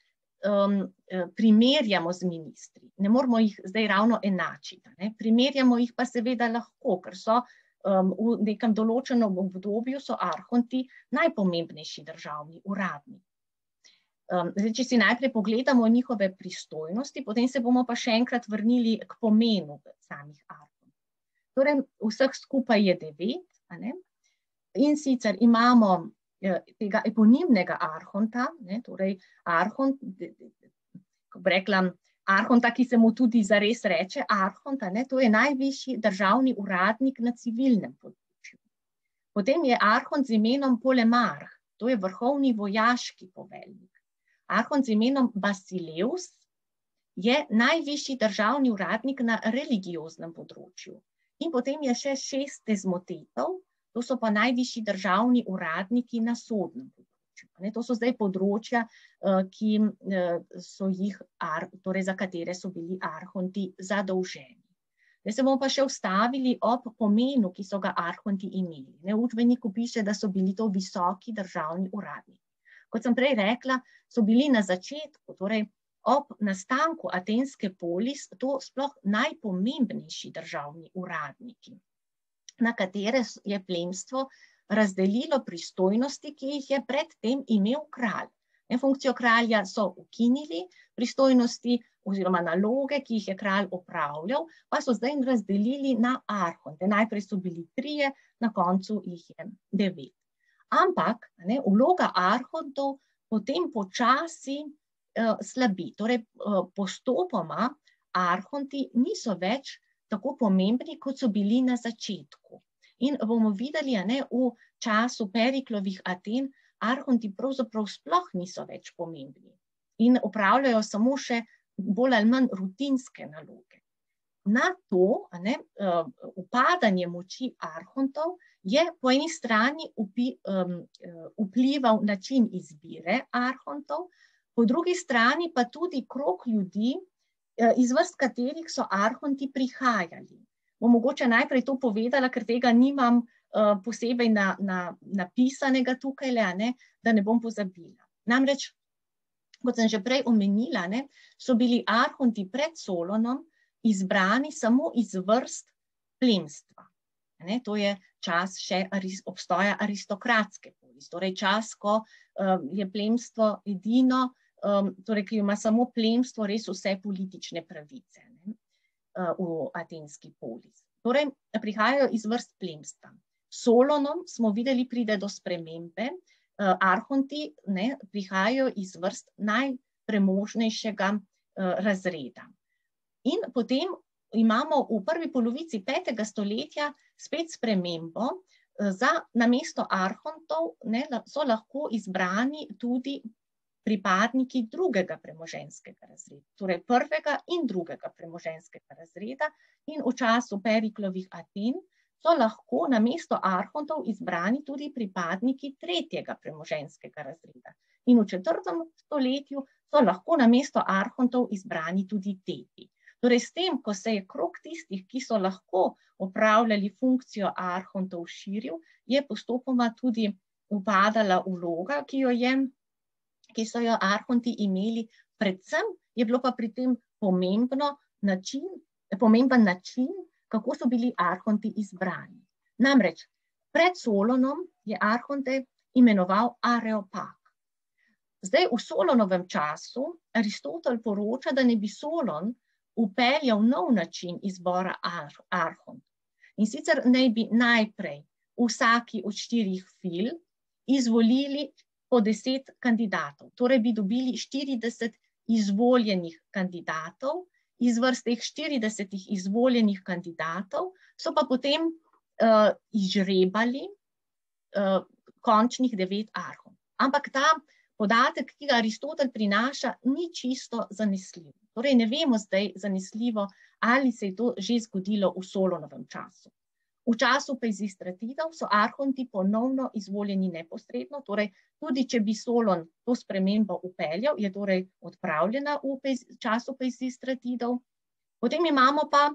primerjamo z ministri. Ne moramo jih zdaj ravno enačiti. Primerjamo jih pa seveda lahko, ker so v nekem določenem obdobju so arhonti najpomembnejši državni uradniki. Zdaj, če si najprej pogledamo njihove pristojnosti, potem se bomo pa še enkrat vrnili k pomenu samih arhontov. Torej, vseh skupaj je 9, in sicer imamo tega eponimnega arhonta, torej arhont, ko bi rekla, arhonta, ki se mu tudi zares reče arhonta, to je najvišji državni uradnik na civilnem področju. Potem je arhont z imenom Polemarh, to je vrhovni vojaški poveljnik. Arhont z imenom Basileus je najvišji državni uradnik na religioznem področju. In potem je še 6 tezmotetov, to so pa najvišji državni uradniki na sodnem področju. To so zdaj področja, ki so jih, torej za katere so bili arhonti zadolženi. Zdaj se bomo pa še ustavili ob pomenu, ki so ga arhonti imeli. V učbeniku piše, da so bili to visoki državni uradniki. Kot sem prej rekla, so bili na začetku, torej ob nastanku atenske polis, to sploh najpomembnejši državni uradniki, na katere je plemstvo razdelilo pristojnosti, ki jih je predtem imel kralj. Funkcijo kralja so ukinili, pristojnosti oziroma naloge, ki jih je kralj opravljal, pa so zdaj razdelili na arhonte. Najprej so bili 3, na koncu jih je 9. Ampak vloga arhontov potem počasi slabi. Torej, postopoma arhonti niso več tako pomembni, kot so bili na začetku. In bomo videli, v času Periklovih Aten, arhonti pravzaprav sploh niso več pomembni in opravljajo samo še bolj ali manj rutinske naloge. Na to upadanje moči arhontov je po eni strani vplival način izbire arhontov, po drugi strani pa tudi krog ljudi, iz vrst katerih so arhonti prihajali. Bom mogoče najprej to povedala, ker tega nimam posebej napisanega tukaj, da ne bom pozabila. Namreč, kot sem že prej omenila, so bili arhonti pred Solonom izbrani samo iz vrst plemstva. To je čas še obstoja aristokratske polis, torej čas, ko je plemstvo edino, torej, ki ima samo plemstvo res vse politične pravice v atenski polis. Torej, prihajajo iz vrst plemstva. Solonom smo videli, pride do spremembe, arhonti prihajajo iz vrst najpremožnejšega razreda. In potem imamo v prvi polovici 5. stoletja spet spremembo, namesto arhontov so lahko izbrani tudi pripadniki drugega premoženjskega razreda, torej prvega in drugega premoženjskega razreda, in v času Periklovih Aten so lahko namesto arhontov izbrani tudi pripadniki tretjega premoženjskega razreda. In v 4. stoletju so lahko namesto arhontov izbrani tudi teti. Torej, s tem, ko se je krog tistih, ki so lahko opravljali funkcijo arhontov širil, je postopoma tudi upadala vloga, ki so jo arhonti imeli. Predvsem je bilo pa pri tem pomemben način, kako so bili arhonti izbrani. Namreč, pred Solonom je arhonte imenoval Areopag. Zdaj, v Solonovem času Aristotel poroča, da ne bi Solon upeljal nov način izbora arhont. In sicer naj bi najprej vsaki od 4 fil izvolili po 10 kandidatov. Torej bi dobili 40 izvoljenih kandidatov, iz vrst teh 40 izvoljenih kandidatov so pa potem izžrebali končnih 9 arhont. Ampak ta podatek, ki ga Aristotel prinaša, ni čisto zanesljiv. Torej ne vemo zdaj zanesljivo, ali se je to že zgodilo v Solonovem času. V času Peizistratidov so arhonti ponovno izvoljeni neposredno, torej tudi če bi Solon to spremembo upeljal, je torej odpravljena v času Peizistratidov. Potem imamo pa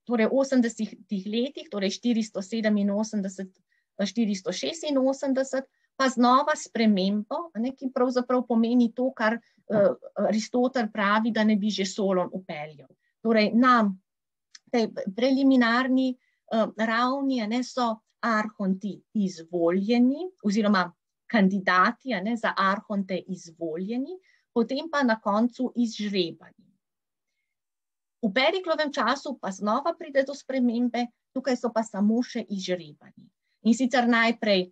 torej v 80 letih, torej 487-486, pa znova spremembo, ki pravzaprav pomeni to, kar Aristotel pravi, da ne bi že Solon upeljal. Torej na tej preliminarni ravni so arhonti izvoljeni, oziroma kandidati za arhonte izvoljeni, potem pa na koncu izžrebani. V Periklovem času pa znova pride do spremembe, tukaj so pa samo še izžrebani. In sicer najprej,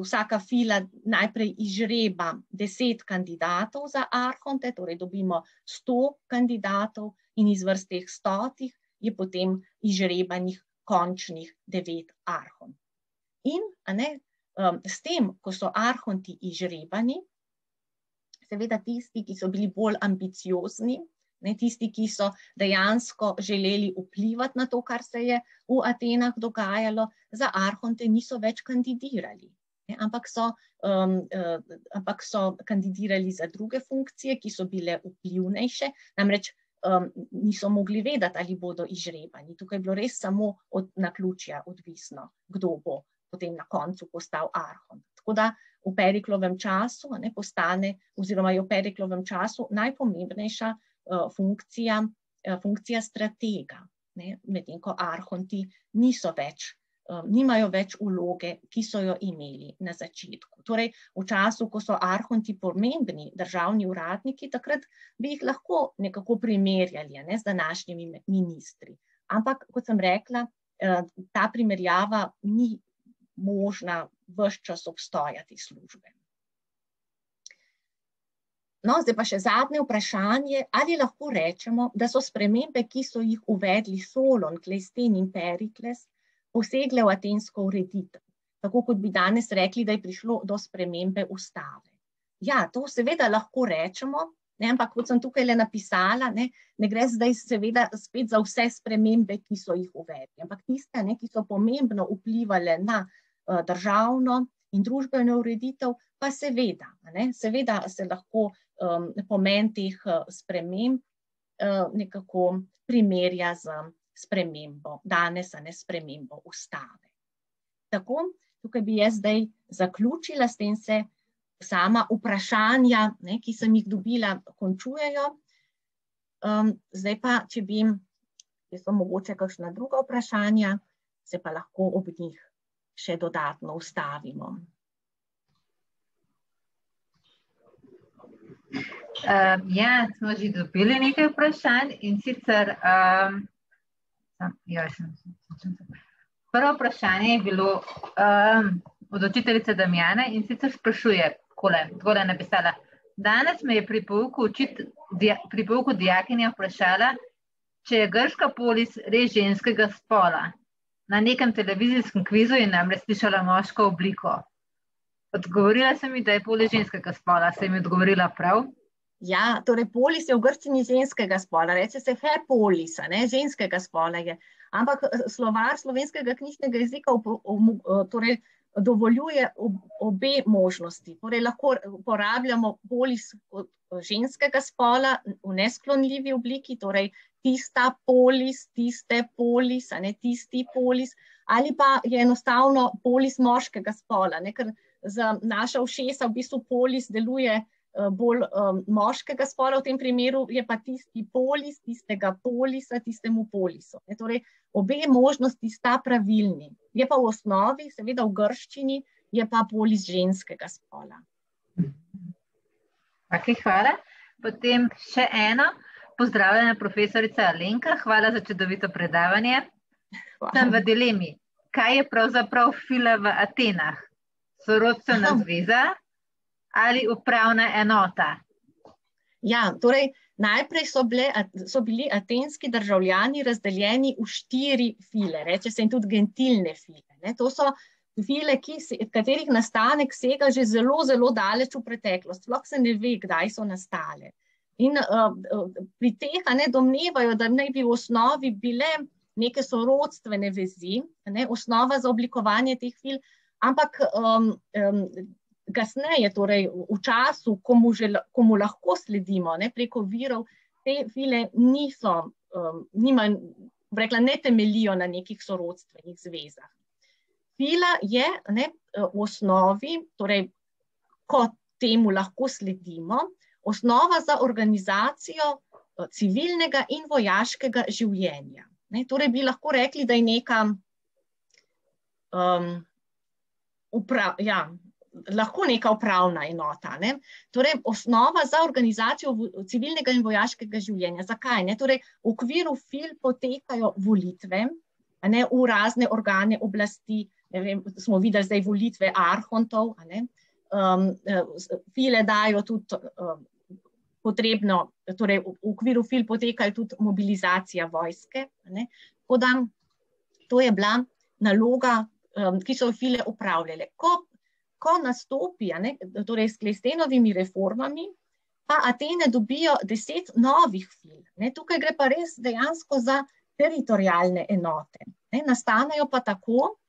vsaka fila najprej izžreba 10 kandidatov za arhonte, torej dobimo 100 kandidatov in iz vrst teh 100 je potem izžrebanih končnih 9 arhont. In s tem, ko so arhonti izžrebani, seveda tisti, ki so bili bolj ambiciozni, tisti, ki so dejansko želeli vplivati na to, kar se je v Atenah dogajalo, za arhonte niso več kandidirali, ampak so kandidirali za druge funkcije, ki so bile vplivnejše, namreč niso mogli vedeti, ali bodo izžrebani. Tukaj je bilo res samo od naključja odvisno, kdo bo potem na koncu postal arhont. Tako da v Periklovem času postane, oziroma je v Periklovem času najpomembnejša funkcija stratega, medtem ko arhonti nimajo več vloge, ki so jo imeli na začetku. Torej, v času, ko so arhonti pomembni državni uradniki, takrat bi jih lahko nekako primerjali z današnjimi ministri. Ampak, kot sem rekla, ta primerjava ni možna ves čas obstoja te službe. No, zdaj pa še zadnje vprašanje, ali lahko rečemo, da so spremembe, ki so jih uvedli Solon, Kleisten in Perikles, posegle v atensko ureditev, tako kot bi danes rekli, da je prišlo do spremembe ustave. Ja, to seveda lahko rečemo, ne, ampak kot sem tukaj le napisala, ne gre zdaj seveda spet za vse spremembe, ki so jih uvedli, ampak tiste, ne, ki so pomembno vplivale na državno in družbeno ureditev, pa seveda, ne, seveda se lahko pomen teh sprememb nekako primerja z spremembo, danes, a ne, spremembo ustave. Tako, tukaj bi jaz zdaj zaključila, s tem se sama vprašanja, ne, ki sem jih dobila, končujejo. Zdaj pa, če bi, so mogoče kakšna druga vprašanja, se pa lahko ob njih še dodatno ustavimo. Ja, smo že dobili nekaj vprašanj in sicer prvo vprašanje je bilo od učiteljice Damjane in sicer sprašuje, takole je napisala: danes me je pri pouku dijakinja vprašala, če je grška polis res ženskega spola. Na nekem televizijskem kvizu je namreč slišala moško obliko. Odgovorila sem mi, da je polis ženskega spola. Se mi odgovorila prav? Ja, torej polis je v grščini ženskega spola, reče se polis, ne, ženskega spola je. Ampak slovar slovenskega knjižnega jezika torej dovoljuje obe možnosti. Torej lahko uporabljamo polis ženskega spola v nesklonljivi obliki, torej tista polis, tiste polis, a ne, tisti polis, ali pa je enostavno polis moškega spola, ne, ker za naša ušesa v bistvu polis deluje bolj moškega spola, v tem primeru je pa tisti polis, tistega polisa, tistemu polisu. Torej, obe možnosti sta pravilni. Je pa v osnovi, seveda v grščini, je pa polis ženskega spola. Ok, hvala. Potem še eno. Pozdravljena profesorica Alenka, hvala za čudovito predavanje. Sem v dilemi, kaj je pravzaprav fila v Atenah? Sorodstvena zveza ali upravna enota? Ja, torej najprej so bili atenski državljani razdeljeni v 4 file, reče se jim tudi gentilne file. Ne? To so file, katerih nastanek sega že zelo, zelo daleč v preteklost. Sploh se ne ve, kdaj so nastale. In pri teh domnevajo, da naj bi v osnovi bile neke sorodstvene vezi, ne, osnova za oblikovanje teh fil, ampak kasneje, torej v času, ko mu lahko sledimo, ne, preko virov, te file ne temelijo na nekih sorodstvenih zvezah. Fila je, ne, v osnovi, torej, ko temu lahko sledimo, osnova za organizacijo civilnega in vojaškega življenja. Ne, torej bi lahko rekli, da je neka lahko neka upravna enota. Ne? Torej, osnova za organizacijo civilnega in vojaškega življenja. Zakaj? Ne? Torej, v okviru fil potekajo volitve, ne, v razne organe oblasti, ne vem, smo videli zdaj volitve arhontov, ne? File dajo tudi potrebno, torej v okviru fil potekajo tudi mobilizacija vojske. Ne? To je bila naloga, ki so file upravljale. Ko nastopi, torej s Klejstenovimi reformami, pa Atene dobijo 10 novih fil. Ne? Tukaj gre pa res dejansko za teritorialne enote. Ne? Nastanejo pa tako,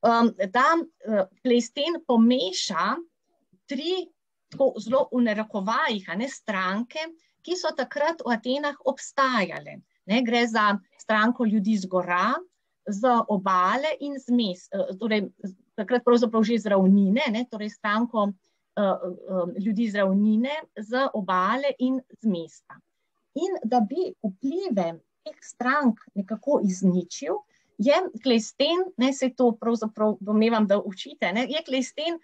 da Klejsten pomeša 3 zelo v narekovajih stranke, ki so takrat v Atenah obstajale. Ne? Gre za stranko ljudi z gora, z obale in z mest, torej takrat pravzaprav že z ravnine, ne, torej stranko ljudi z ravnine, z obale in z mesta. In da bi vplive teh strank nekako izničil, je Klejsten, ne, se to pravzaprav domnevam, da učite, ne, je Klejsten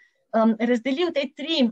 razdelil te 3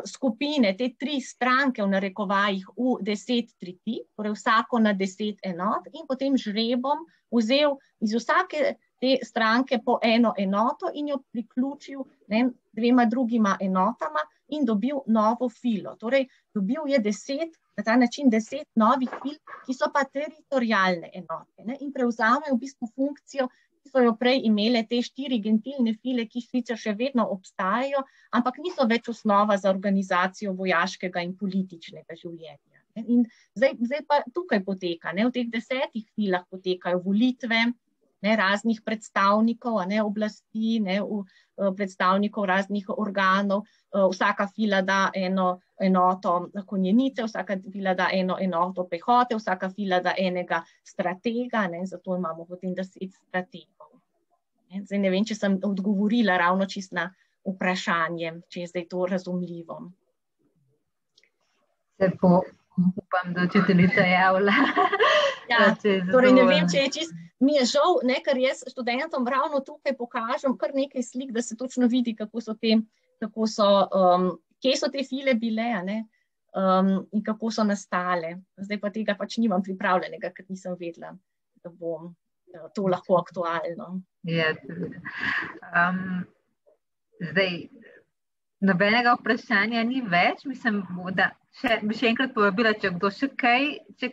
skupine, te 3 stranke v narekovajih v 10 tretjin, torej vsako na 10 enot, in potem žrebom vzel iz vsake te stranke po eno enoto in jo priključil 2 drugima enotama in dobil novo filo. Torej, dobil je 10, na ta način 10 novih fil, ki so pa teritorialne enote, ne, in prevzamejo v bistvu funkcijo so jo prej imele te 4 gentilne file, ki sicer še vedno obstajajo, ampak niso več osnova za organizacijo vojaškega in političnega življenja. In zdaj pa tukaj poteka, v teh 10 filah potekajo volitve, raznih predstavnikov, oblasti, predstavnikov raznih organov, vsaka fila da eno enoto konjenice, vsaka fila da eno enoto pehote, vsaka fila da enega stratega, zato imamo potem 10 strategov. Zdaj ne vem, če sem odgovorila ravno čisto na vprašanje, če je zdaj to razumljivo. Upam, da učiteljica javlja. Ja, torej ne vem, če je čisto, mi je žal, ker jaz študentom ravno tukaj pokažem kar nekaj slik, da se točno vidi, kje so te file bile, in kako so nastale. Zdaj pa tega pač nimam pripravljenega, ker nisem vedela, da bo to lahko aktualno. Ja, zdaj, nobenega vprašanja ni več, mislim, da bi še enkrat povabila, če kdo še kaj, če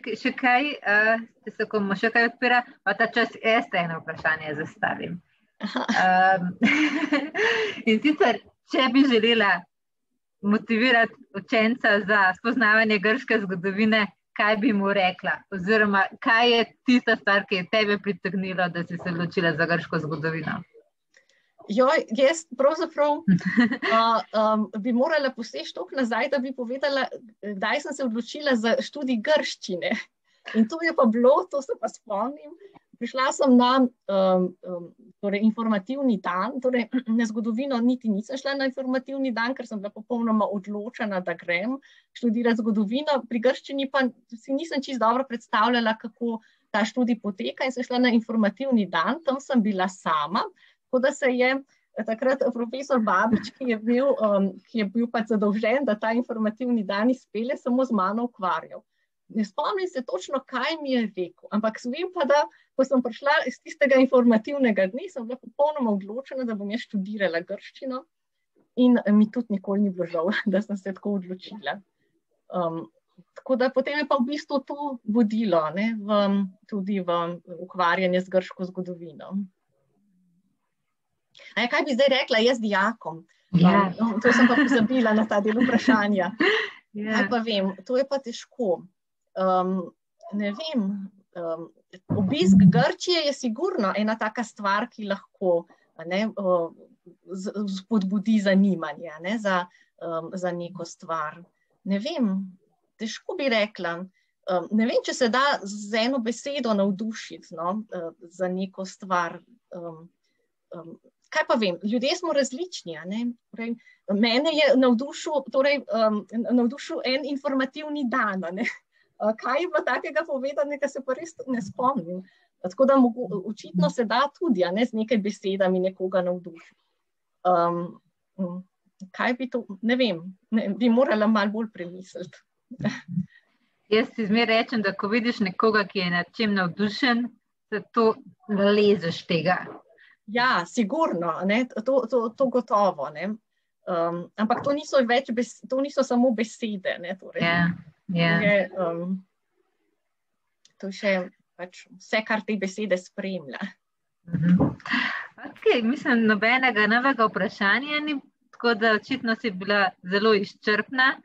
se komu še kaj odpira, pa ta čas jaz eno vprašanje zastavim. In sicer, če bi želela motivirati učenca za spoznavanje grške zgodovine, kaj bi mu rekla? Oziroma, kaj je tista stvar, ki je tebe pritegnila, da si se odločila za grško zgodovino? Jaz pravzaprav bi morala poseči toliko nazaj, da bi povedala, kdaj sem se odločila za študij grščine. In to je pa bilo, to se pa spomnim, prišla sem na informativni dan, torej na zgodovino niti nisem šla na informativni dan, ker sem bila popolnoma odločena, da grem študirati zgodovino. Pri grščini pa si nisem čisto dobro predstavljala, kako ta študij poteka, in sem šla na informativni dan, tam sem bila sama. Tako da se je takrat profesor Babič, ki je bil pač zadolžen, da ta informativni dan izpelje, samo z mano ukvarjal. Ne spomnim se točno, kaj mi je rekel, ampak vem pa, da ko sem prišla iz tistega informativnega dne, sem bila popolnoma odločena, da bom jaz študirala grščino, in mi tudi nikoli ni bilo žal, da sem se tako odločila. Tako da potem je pa v bistvu to vodilo, tudi v ukvarjanje z grško zgodovino. Kaj bi zdaj rekla jaz dijakom? To sem pa pozabila na ta del vprašanja. Kaj pa vem, to je pa težko. Ne vem, obisk Grčije je sigurno ena taka stvar, ki lahko spodbudi zanimanje za neko stvar. Ne vem, težko bi rekla. Ne vem, če se da z eno besedo navdušiti za neko stvar. Kaj pa vem, ljudje smo različni, mene je navdušil en informativni dan, kaj je bilo takega povedanega, se pa res ne spomnim. Tako da očitno se da tudi z nekaj besedami nekoga navdušiti. Kaj bi to, ne vem, bi morala malo bolj premisliti. Jaz si zmeraj rečem, da ko vidiš nekoga, ki je nad čem navdušen, se to nalezeš tega. Ja, sigurno, to gotovo. Ampak to niso samo besede. To je še vse, kar te besede spremlja. Mislim, nobenega novega vprašanja ni, tako da očitno si bila zelo izčrpna,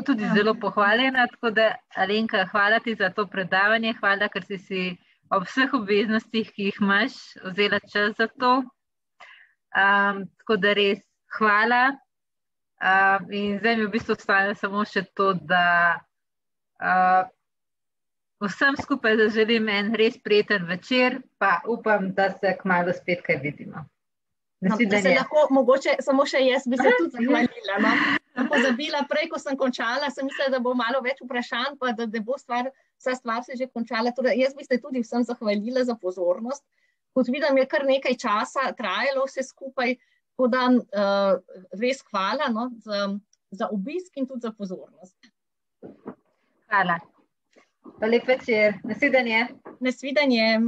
tudi zelo pohvaljena, tako da Alenka, hvala ti za to predavanje, hvala, ker si ob vseh obveznostih, ki jih imaš, vzela čas za to. Tako da res hvala. In zdaj mi v bistvu ostane samo še to, da vsem skupaj zaželim en res prijeten večer, pa upam, da se kmalu spet kaj vidimo. Se lahko, mogoče, samo še jaz bi se tudi zahvalila. Sem pozabila prej, ko sem končala, sem mislila, da bo malo več vprašanj, pa da bo vsa stvar se že končala. Torej, jaz bi se tudi vsem zahvalila za pozornost. Kot vidim, je kar nekaj časa trajalo vse skupaj, tako da res hvala za obisk in tudi za pozornost. Hvala. Pa lep večer. Nasvidenje. Nasvidenje.